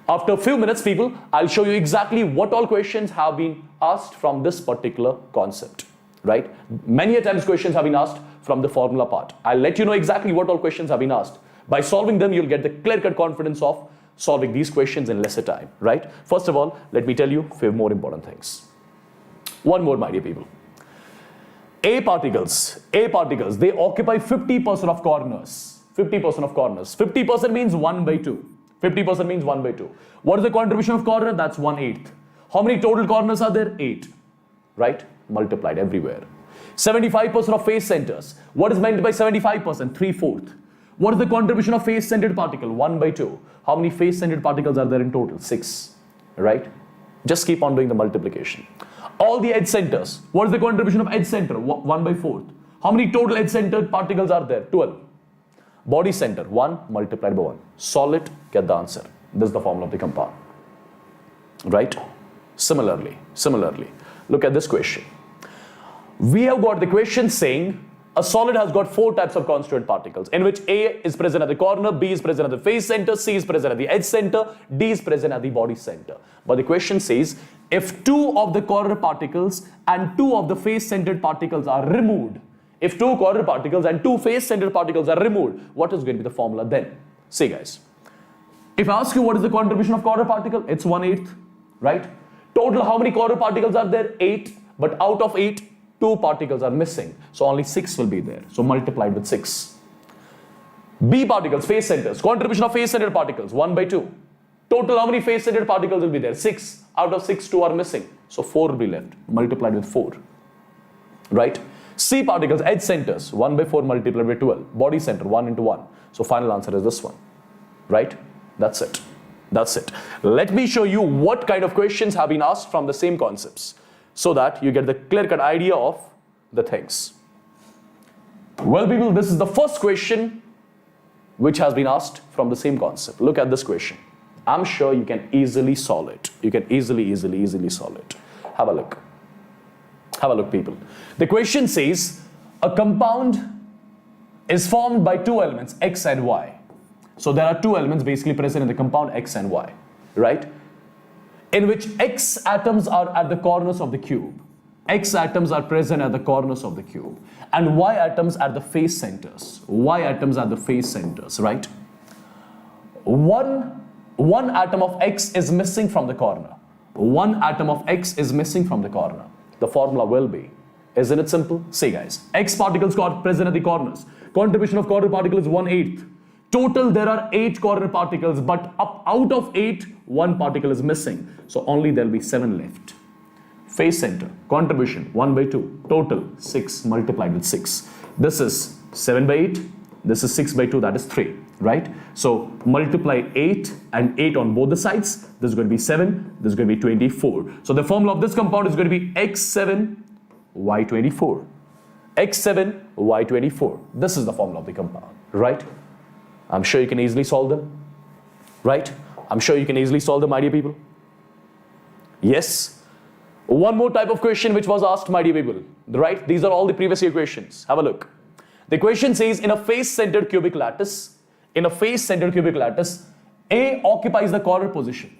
After a few minutes, people, I'll show you exactly what all questions have been asked from this particular concept. Right? Many a times questions have been asked from the formula part. I'll let you know exactly what all questions have been asked. By solving them, you'll get the clear-cut confidence of solving these questions in lesser time, right? First of all, let me tell you a few more important things. One more, my dear people. A particles, they occupy 50% of corners. 50% of corners. 50% means 1/2. 50% means 1/2. What is the contribution of corner? That's 1/8. How many total corners are there? 8, right? Multiplied everywhere. 75% of face centers. What is meant by 75%? 3/4. What is the contribution of face-centered particle? 1/2. How many face-centered particles are there in total? 6, right? Just keep on doing the multiplication. All the edge centers. What is the contribution of edge center? 1/4. How many total edge centered particles are there? 12. Body center, 1 multiplied by 1. Solve it, get the answer. This is the formula of the compound, right? Similarly, look at this question. We have got the question saying a solid has got 4 types of constituent particles, in which A is present at the corner, B is present at the face center, C is present at the edge center, D is present at the body center. But the question says, if 2 of the corner particles and 2 of the face-centered particles are removed, if 2 corner particles and 2 face-centered particles are removed, what is going to be the formula then? See guys, if I ask you what is the contribution of corner particle, it's 1/8, right? Total, how many corner particles are there? 8, but out of 8, 2 particles are missing, so only 6 will be there, so multiplied with 6. B particles, face centers, contribution of face-centered particles, 1/2. Total, how many face-centered particles will be there? 6, out of 6, 2 are missing, so 4 will be left, multiplied with 4, right? C particles, edge centers, 1/4 multiplied by 12, body center, 1 into 1, so final answer is this one, right? That's it. Let me show you what kind of questions have been asked from the same concepts, so that you get the clear-cut idea of the things. Well, people, this is the first question which has been asked from the same concept. Look at this question. I'm sure you can easily solve it. You can easily solve it. Have a look. Have a look, people. The question says, a compound is formed by 2 elements, X and Y. So there are 2 elements basically present in the compound, X and Y, right? In which X atoms are at the corners of the cube. X atoms are present at the corners of the cube. And Y atoms at the face centers. Y atoms at the face centers, right? One atom of X is missing from the corner. One atom of X is missing from the corner. The formula will be, isn't it simple? See guys, X particles are present at the corners. Contribution of corner particle is 1/8. Total, there are 8 corner particles, but out of 8, 1 particle is missing. So only there will be 7 left. Face center, contribution, 1/2. Total, 6 multiplied with 6. This is 7/8. This is 6/2, that is 3, right? So multiply 8 and 8 on both the sides. This is going to be 7. This is going to be 24. So the formula of this compound is going to be X7Y24. X7Y24. This is the formula of the compound, right? I'm sure you can easily solve them, right? I'm sure you can easily solve them, my dear people. Yes. One more type of question which was asked, my dear people, right? These are all the previous year questions. Have a look. The question says, in a face-centered cubic lattice, A occupies the corner position.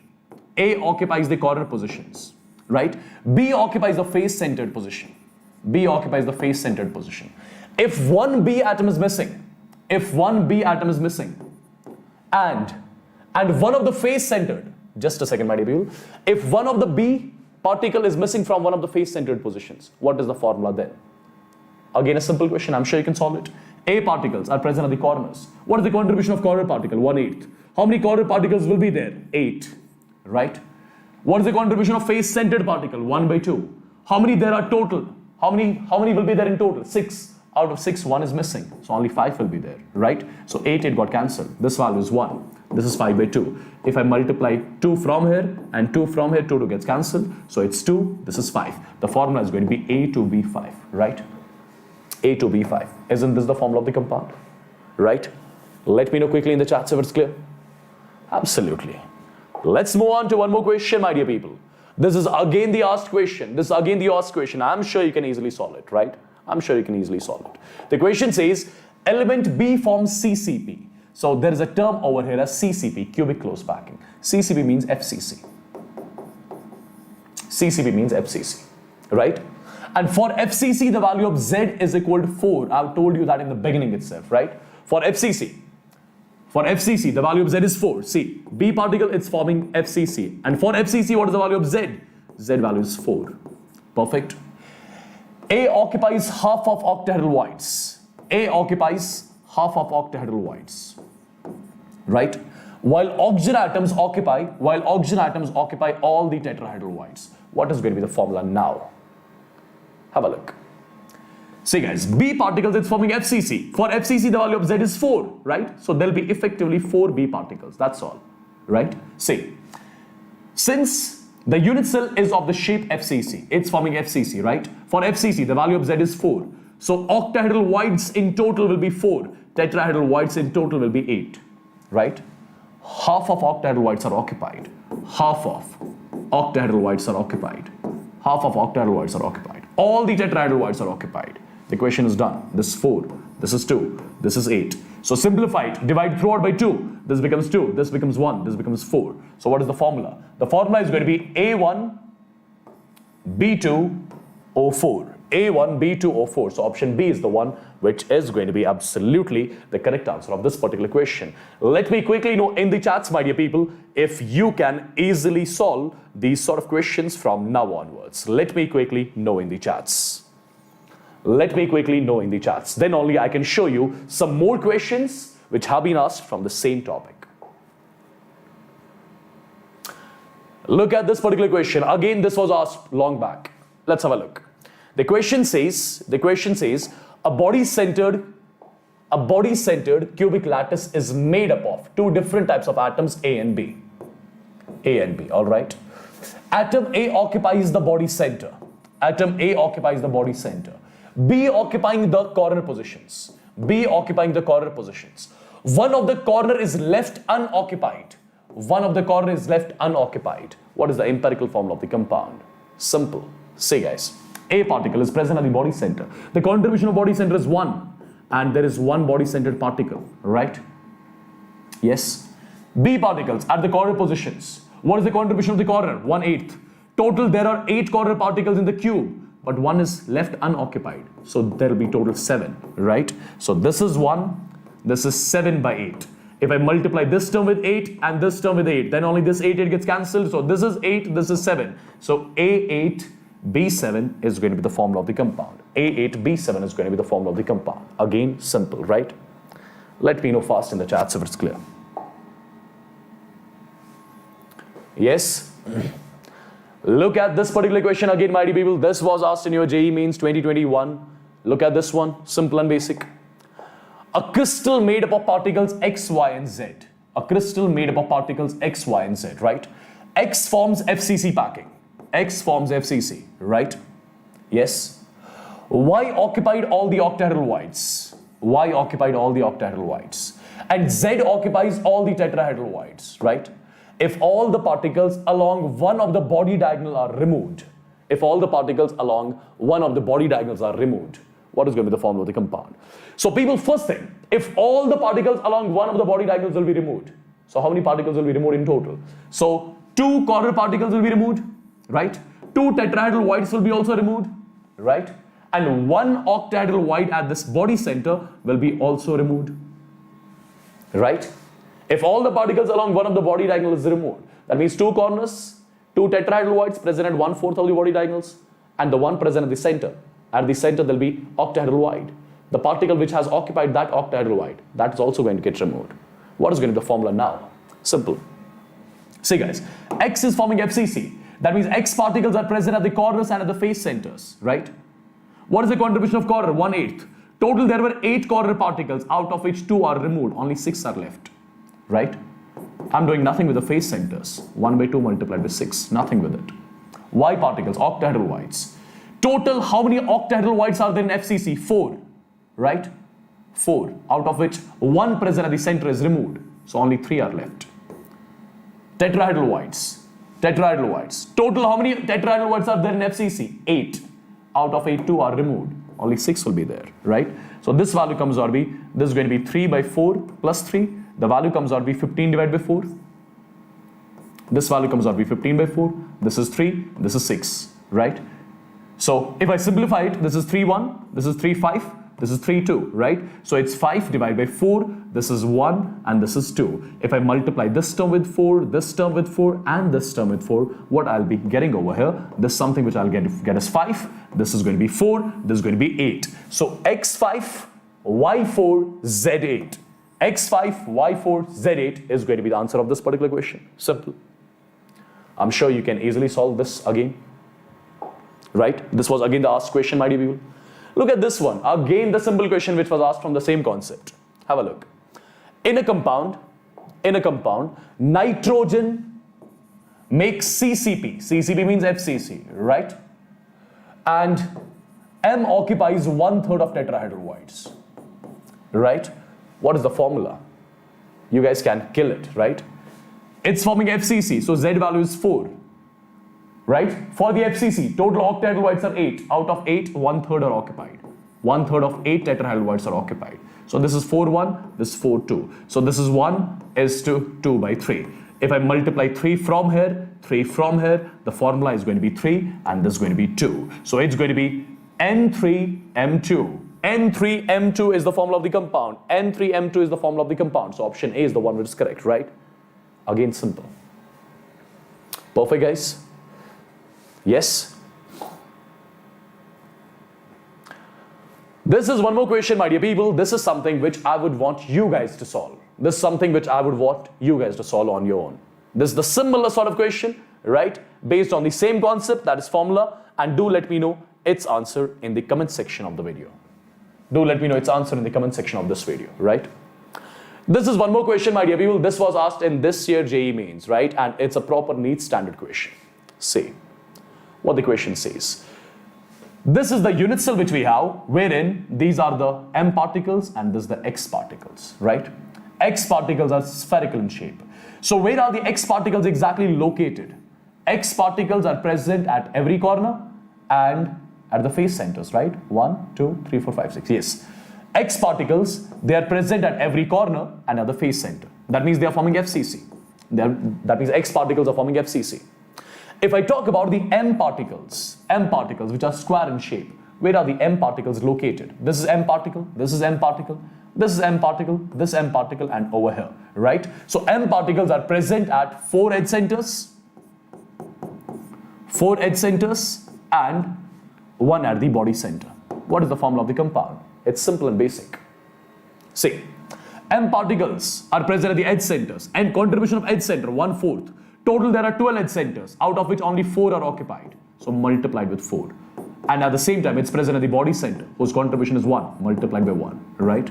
A occupies the corner positions, right? B occupies the face-centered position. B occupies the face-centered position. If one B atom is missing, and one of the face-centered, just a second, my dear people, if one of the B particle is missing from one of the face-centered positions, what is the formula then? Again, a simple question, I'm sure you can solve it. A particles are present at the corners. What is the contribution of corner particle? 1/8. How many corner particles will be there? 8, right? What is the contribution of face-centered particle? 1/2. How many there are total? How many will be there in total? 6. Out of 6, 1 is missing. So only 5 will be there, right? So 8 got cancelled. This value is 1. This is 5/2. If I multiply 2 from here and 2 from here, 2 gets cancelled. So it's 2. This is 5. The formula is going to be A2B5, right? A2B5. Isn't this the formula of the compound? Right? Let me know quickly in the chat if it's clear. Absolutely. Let's move on to one more question, my dear people. This is again the asked question. I'm sure you can easily solve it, right? I'm sure you can easily solve it. The question says, element B forms CCP. So there is a term over here as CCP, cubic close packing. CCP means FCC. CCP means FCC, right? And for FCC, the value of Z is equal to 4. I've told you that in the beginning itself, right? For FCC, the value of Z is 4. See, B particle, it's forming FCC. And for FCC, what is the value of Z? Z value is 4. Perfect. A occupies half of octahedral voids. A occupies half of octahedral voids, right? while oxygen atoms occupy all the tetrahedral whites. What is going to be the formula now? Have a look. See guys, B particles, it's forming FCC. For FCC, the value of Z is 4, right? So there'll be effectively 4 B particles, that's all, right? See, since the unit cell is of the shape FCC, it's forming FCC, right? For FCC, the value of Z is 4. So octahedral whites in total will be 4. Tetrahedral whites in total will be 8, right? Half of octahedral whites are occupied. Half of octahedral whites are occupied. Half of octahedral whites are occupied. All the tetrahedral whites are occupied. The equation is done. This is 4, this is 2, this is 8. So simplify it, divide throughout by 2. This becomes 2, this becomes 1, this becomes 4. So what is the formula? The formula is going to be A1, B2, O4. A1, B2, O4. So option B is the one which is going to be absolutely the correct answer of this particular question. Let me quickly know in the chats, my dear people, if you can easily solve these sort of questions from now onwards. Let me quickly know in the chats. Let me quickly know in the chats. Then only I can show you some more questions which have been asked from the same topic. Look at this particular question. Again, this was asked long back. Let's have a look. The question says, a body-centered cubic lattice is made up of 2 different types of atoms, A and B. A and B, all right? Atom A occupies the body center. Atom A occupies the body center. B occupying the corner positions. B occupying the corner positions. One of the corner is left unoccupied. One of the corner is left unoccupied. What is the empirical formula of the compound? Simple. Say guys, A particle is present at the body center. The contribution of body center is 1, and there is 1 body centered particle, right? Yes. B particles at the corner positions. What is the contribution of the corner? 1/8. Total there are 8 corner particles in the cube, but 1 is left unoccupied. So there will be total 7, right? So this is 1, this is 7 by 8. If I multiply this term with 8 and this term with 8, then only this 8 gets cancelled. So this is 8, this is 7. So A8 B7 is going to be the formula of the compound. A8 B7 is going to be the formula of the compound. Again, simple, right? Let me know fast in the chats if it's clear. Yes? Look at this particular question again, my dear people. This was asked in your JEE Mains 2021. Look at this one, simple and basic. A crystal made up of particles X, Y, and Z. A crystal made up of particles X, Y, and Z, right? X forms FCC packing. X forms FCC, right? Yes. Y occupied all the octahedral whites. Y occupied all the octahedral whites. And Z occupies all the tetrahedral whites, right? If all the particles along one of the body diagonal are removed, if all the particles along one of the body diagonals are removed, what is going to be the formula of the compound? So people, first thing, if all the particles along one of the body diagonals will be removed, so how many particles will be removed in total? So 2 corner particles will be removed, right? 2 tetrahedral whites will be also removed, right? And 1 octahedral white at this body center will be also removed, right? If all the particles along one of the body diagonals is removed, that means 2 corners, 2 tetrahedral whites present at 1/4 of the body diagonals, and the one present at the center. At the center, there will be octahedral white. The particle which has occupied that octahedral white, that is also going to get removed. What is going to be the formula now? Simple. See guys, X is forming FCC. That means X particles are present at the corners and at the face centers, right? What is the contribution of corner? 1/8. Total there were 8 corner particles, out of which 2 are removed. Only 6 are left, right? I'm doing nothing with the face centers. 1/2 multiplied by 6, nothing with it. Y particles, octahedral whites. Total, how many octahedral whites are there in FCC? 4, right? 4, out of which 1 present at the center is removed. So only 3 are left. Tetrahedral whites. Tetrahedral whites. Total, how many tetrahedral whites are there in FCC? 8. Out of 8, 2 are removed. Only 6 will be there, right? So this value comes out to be, this is going to be 3/4 plus 3. The value comes out to be 15 divided by 4. This value comes out to be 15/4. This is 3, this is 6, right? So if I simplify it, this is 3/1, this is 3/5, this is 3/2, right? So it's 5 divided by 4, this is 1, and this is 2. If I multiply this term with 4, this term with 4, and this term with 4, what I'll be getting over here, this is something which I'll get as 5, this is going to be 4, this is going to be 8. So X5, Y4, Z8. X5, Y4, Z8 is going to be the answer of this particular question. Simple. I'm sure you can easily solve this again. Right? This was again the asked question, my dear people. Look at this one. Again, the simple question which was asked from the same concept. Have a look. In a compound, nitrogen makes CCP. CCP means FCC, right? And M occupies 1/3 of tetrahedral voids, right? What is the formula? You guys can kill it, right? It's forming FCC, so Z value is 4, right? For the FCC, total octahedral voids are 8. Out of 8, 1/3 are occupied. 1/3 of 8 tetrahedral voids are occupied. So this is 4/1, this is 4/2. So this is 1 is to 2 by 3. If I multiply 3 from here, 3 from here, the formula is going to be 3 and this is going to be 2. So it's going to be N3M2. N3M2 is the formula of the compound. N3M2 is the formula of the compound. So option A is the one which is correct, right? Again, simple. Perfect, guys? Yes? This is one more question, my dear people. This is something which I would want you guys to solve. This is something which I would want you guys to solve on your own. This is the similar sort of question, right? Based on the same concept, that is formula. And do let me know its answer in the comment section of the video. Do let me know its answer in the comment section of this video, right? This is one more question, my dear people. This was asked in this year JEE mains, right? And it's a proper NEET standard question. See what the question says. This is the unit cell which we have, wherein these are the M particles and this is the X particles, right? X particles are spherical in shape. So where are the X particles exactly located? X particles are present at every corner and at the face centers, right? 1, 2, 3, 4, 5, 6. Yes. X particles, they are present at every corner and at the face center. That means they are forming FCC. That means X particles are forming FCC. If I talk about the M particles which are square in shape, where are the M particles located? This is M particle, this is M particle, this is M particle, this M particle, and over here, right? So M particles are present at 4 edge centers, and 1 at the body center. What is the formula of the compound? It's simple and basic. See, M particles are present at the edge centers, and contribution of edge center 1/4. Total there are 12 edge centers, out of which only 4 are occupied. So multiplied with 4. And at the same time, it's present at the body center, whose contribution is 1, multiplied by 1, right?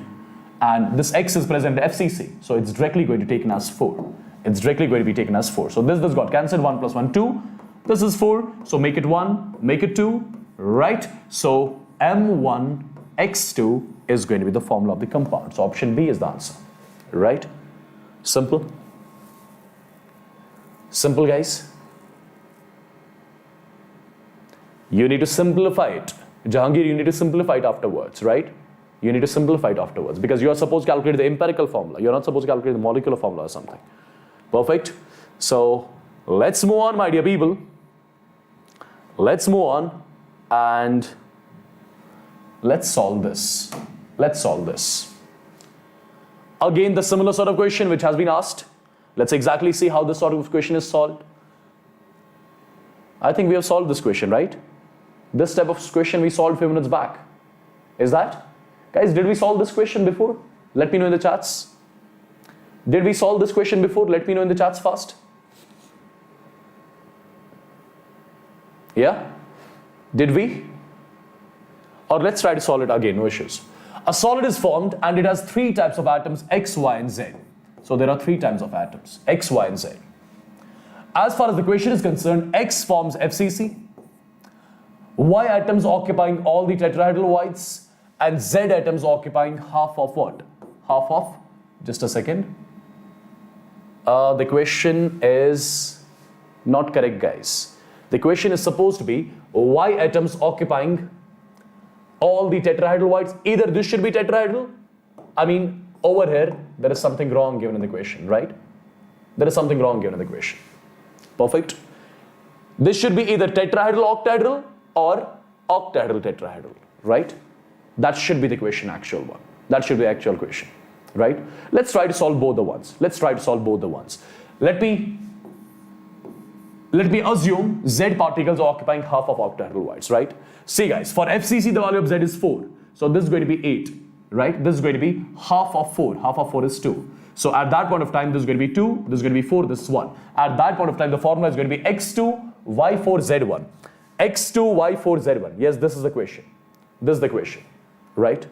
And this X is present at FCC, so it's directly going to be taken as 4. It's directly going to be taken as 4. So this got cancelled, 1 plus 1, 2. This is 4, so make it 1, make it 2, right? So M1X2 is going to be the formula of the compound. So option B is the answer, right? Simple. Simple, guys. You need to simplify it. Jahangir, you need to simplify it afterwards, right? You need to simplify it afterwards because you are supposed to calculate the empirical formula. You're not supposed to calculate the molecular formula or something. Perfect. So let's move on, my dear people. Let's move on and let's solve this. Let's solve this. Again, the similar sort of question which has been asked. Let's exactly see how this sort of question is solved. I think we have solved this question, right? This type of question we solved a few minutes back. Is that? Guys, did we solve this question before? Let me know in the chats. Did we solve this question before? Let me know in the chats fast. Yeah? Did we? Or let's try to solve it again, no issues. A solid is formed and it has 3 types of atoms, X, Y, and Z. So there are 3 types of atoms, X, Y, and Z. As far as the question is concerned, X forms FCC, Y atoms occupying all the tetrahedral voids, and Z atoms occupying half of what? Half of, just a second. The question is not correct, guys. The question is supposed to be Y atoms occupying all the tetrahedral voids. Either this should be tetrahedral. I mean, over here, there is something wrong given in the question, right? There is something wrong given in the question. Perfect. This should be either tetrahedral octahedral or octahedral tetrahedral, right? That should be the question, actual one. That should be the actual question, right? Let's try to solve both the ones. Let's try to solve both the ones. Let me assume Z particles are occupying half of octahedral voids, right? See, guys, for FCC, the value of Z is 4. So this is going to be 8. right? This is going to be half of 4. Half of 4 is 2. So at that point of time, this is going to be 2, this is going to be 4, this is 1. At that point of time, the formula is going to be x2, y4, z1. x2, y4, z1. Yes, this is the question. This is the question, right?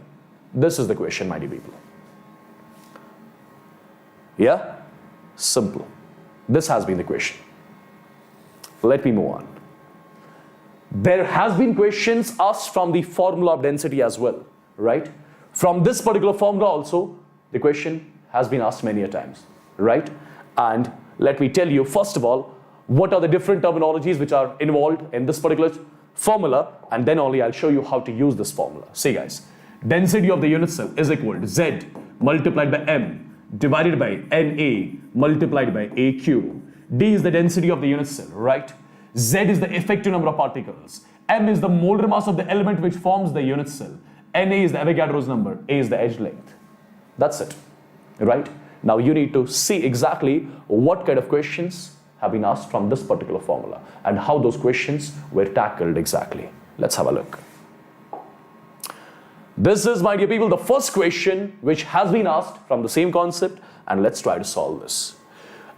This is the question, my dear people. Yeah? Simple. This has been the question. Let me move on. There has been questions asked from the formula of density as well, right? From this particular formula also, the question has been asked many a times, right? And let me tell you, first of all, what are the different terminologies which are involved in this particular formula, and then only I'll show you how to use this formula. See guys, density of the unit cell is equal to Z multiplied by M divided by Na multiplied by AQ. D is the density of the unit cell, right? Z is the effective number of particles. M is the molar mass of the element which forms the unit cell. Na is the Avogadro's number. A is the edge length. That's it, right? Now you need to see exactly what kind of questions have been asked from this particular formula and how those questions were tackled exactly. Let's have a look. This is, my dear people, the first question which has been asked from the same concept, and let's try to solve this.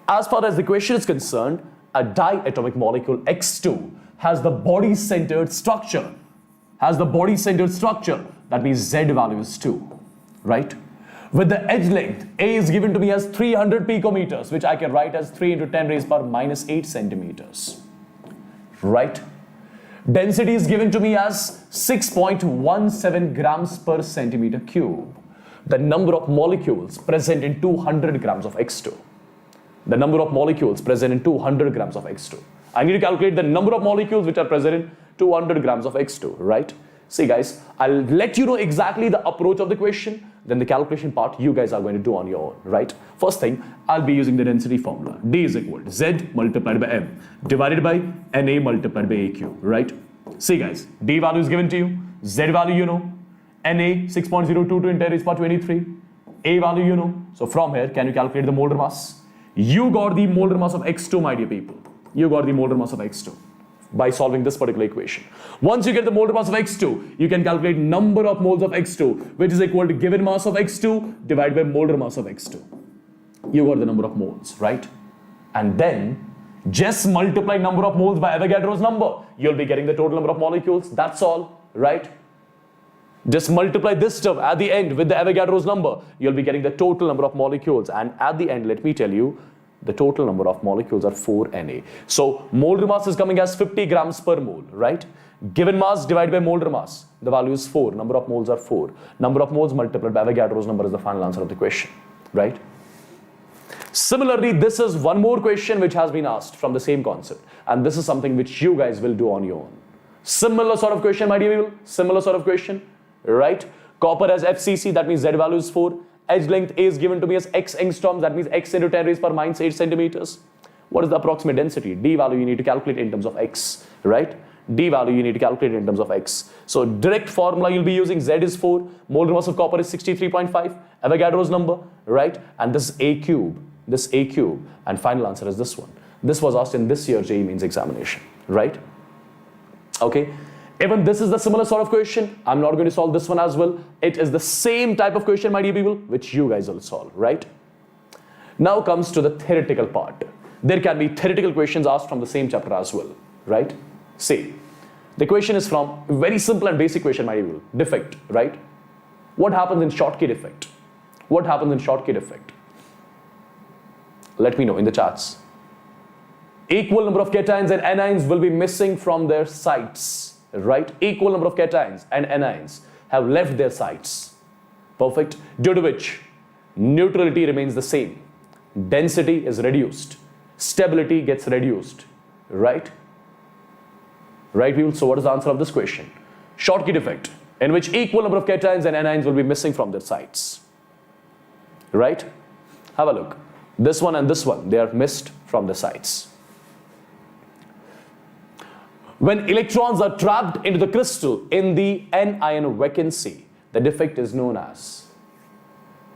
As far as the question is concerned, a diatomic molecule X2 has the body-centered structure. That means Z value is 2, right? With the edge length, A is given to me as 300 picometers, which I can write as 3 into 10 raised power minus 8 centimeters, right? Density is given to me as 6.17 grams per centimeter cube. The number of molecules present in 200 grams of X2. The number of molecules present in 200 grams of X2. I need to calculate the number of molecules which are present in 200 grams of X2, right? See guys, I'll let you know exactly the approach of the question, then the calculation part you guys are going to do on your own, right? First thing, I'll be using the density formula. D is equal to Z multiplied by M divided by Na multiplied by AQ, right? See guys, D value is given to you, Z value you know, Na 6.022 in 10 raised power 23, A value you know. So from here, can you calculate the molar mass? You got the molar mass of X2, my dear people. You got the molar mass of X2 by solving this particular equation. Once you get the molar mass of X2, you can calculate number of moles of X2, which is equal to given mass of X2 divided by molar mass of X2. You got the number of moles, right? And then just multiply number of moles by Avogadro's number. You'll be getting the total number of molecules. That's all, right? Just multiply this term at the end with the Avogadro's number. You'll be getting the total number of molecules. And at the end, let me tell you, the total number of molecules are 4 Na. So molar mass is coming as 50 grams per mole, right? Given mass divided by molar mass, the value is 4. Number of moles are 4. Number of moles multiplied by Avogadro's number is the final answer of the question, right? Similarly, this is one more question which has been asked from the same concept. And this is something which you guys will do on your own. Similar sort of question, my dear people. Similar sort of question, right? Copper has FCC, that means Z value is 4. Edge length A is given to me as X angstroms, that means X into 10 raised power minus 8 centimeters. What is the approximate density? D value you need to calculate in terms of X, right? D value you need to calculate in terms of X. So direct formula you'll be using, Z is 4, molar mass of copper is 63.5, Avogadro's number, right? And this is A cube, and final answer is this one. This was asked in this year's JEE Mains examination, right? Okay. Even this is the similar sort of question. I'm not going to solve this one as well. It is the same type of question, my dear people, which you guys will solve, right? Now comes to the theoretical part. There can be theoretical questions asked from the same chapter as well, right? See, the question is from a very simple and basic question, my dear people. Defect, right? What happens in Schottky defect? What happens in Schottky defect? Let me know in the chats. Equal number of cations and anions will be missing from their sites. Right? Equal number of cations and anions have left their sites. Perfect. Due to which neutrality remains the same. Density is reduced. Stability gets reduced. Right? Right, people? So what is the answer of this question? Schottky defect, in which equal number of cations and anions will be missing from their sites. Right? Have a look. This one and this one, they are missed from the sites. When electrons are trapped into the crystal in the n-ion vacancy, the defect is known as.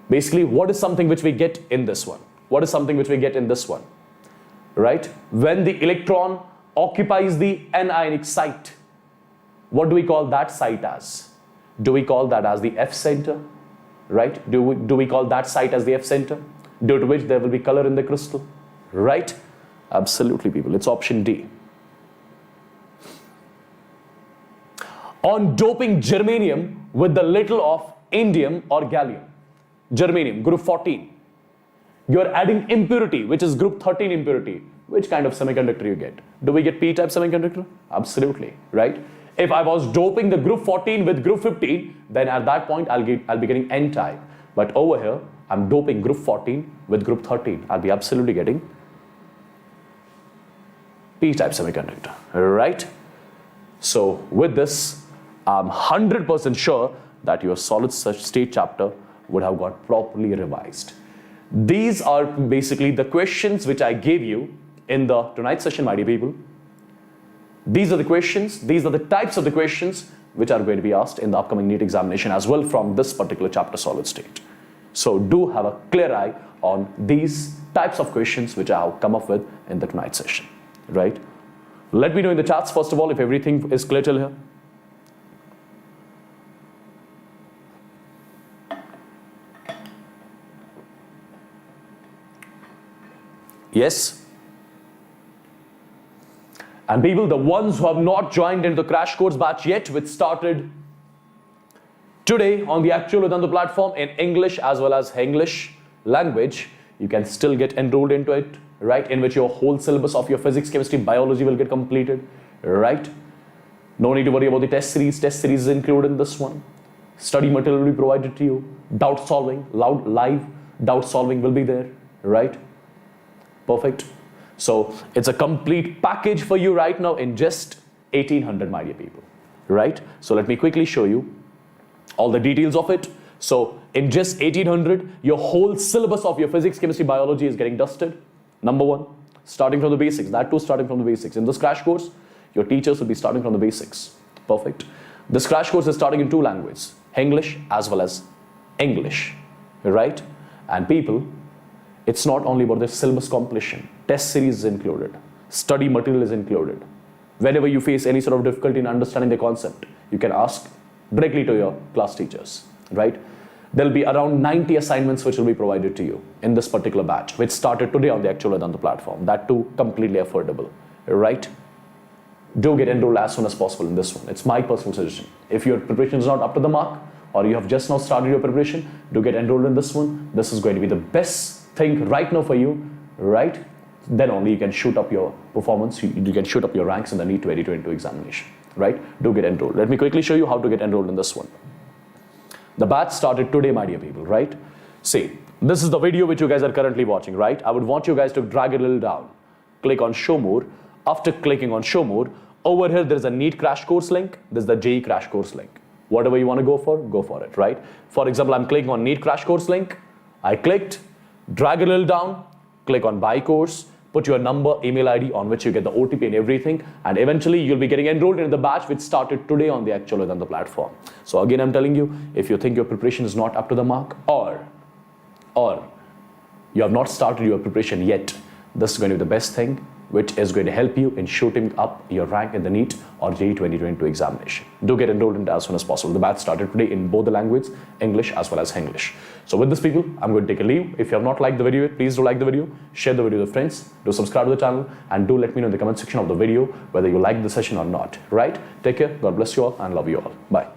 Basically, what is something which we get in this one? What is something which we get in this one? Right? When the electron occupies the n-ionic site, what do we call that site as? Do we call that as the F center? right? Do we call that site as the epicenter, due to which there will be color in the crystal, right? Absolutely, people. It's option D. On doping germanium with the little of indium or gallium. Germanium, group 14. You're adding impurity, which is group 13 impurity. Which kind of semiconductor you get? Do we get P-type semiconductor? Absolutely, right? If I was doping the group 14 with group 15, then at that point I'll be getting N-type. But over here, I'm doping group 14 with group 13. I'll be absolutely getting P-type semiconductor, right? So with this, I'm 100% sure that your solid state chapter would have got properly revised. These are basically the questions which I gave you in the tonight's session, my dear people. These are the questions, these are the types of the questions which are going to be asked in the upcoming NEET examination as well from this particular chapter, solid state. So do have a clear eye on these types of questions which I have come up with in the tonight's session, right? Let me know in the chats first of all if everything is clear till here. Yes? And people, the ones who have not joined into the crash course batch yet, which started today on the actual Vedantu platform in English as well as English language, you can still get enrolled into it, right? In which your whole syllabus of your physics, chemistry, biology will get completed, right? No need to worry about the test series. Test series is included in this one. Study material will be provided to you. Doubt solving, live doubt solving will be there, right? Perfect. So it's a complete package for you right now in just 1800, my dear people, right? So let me quickly show you all the details of it. So in just 1800, your whole syllabus of your physics, chemistry, biology is getting dusted. Number one, starting from the basics, that too starting from the basics. In this crash course, your teachers will be starting from the basics. Perfect. This crash course is starting in two languages, English as well as English, right? And people, it's not only about the syllabus completion. Test series is included. Study material is included. Whenever you face any sort of difficulty in understanding the concept, you can ask directly to your class teachers, right? There'll be around 90 assignments which will be provided to you in this particular batch, which started today on the actual Vedantu platform. That too completely affordable, right? Do get enrolled as soon as possible in this one. It's my personal suggestion. If your preparation is not up to the mark, or you have just now started your preparation, do get enrolled in this one. This is going to be the best thing right now for you, right? Then only you can shoot up your performance, you can shoot up your ranks in the NEET 2022 examination, right? Do get enrolled. Let me quickly show you how to get enrolled in this one. The batch started today, my dear people, right? See, this is the video which you guys are currently watching, right? I would want you guys to drag it a little down. Click on show more. After clicking on show more, over here there is a NEET crash course link. There's the JEE crash course link. Whatever you want to go for it, right? For example, I'm clicking on NEET crash course link. I clicked, drag it a little down, click on buy course, put your number, email ID on which you get the OTP and everything, and eventually you'll be getting enrolled in the batch which started today on the actual Vedantu platform. So again, I'm telling you, if you think your preparation is not up to the mark, or you have not started your preparation yet, this is going to be the best thing which is going to help you in shooting up your rank in the NEET or JEE 2022 examination. Do get enrolled in it as soon as possible. The batch started today in both the languages, English as well as English. So with this, people, I'm going to take a leave. If you have not liked the video yet, please do like the video, share the video with friends, do subscribe to the channel, and do let me know in the comment section of the video whether you like the session or not, right? Take care, God bless you all, and love you all. Bye.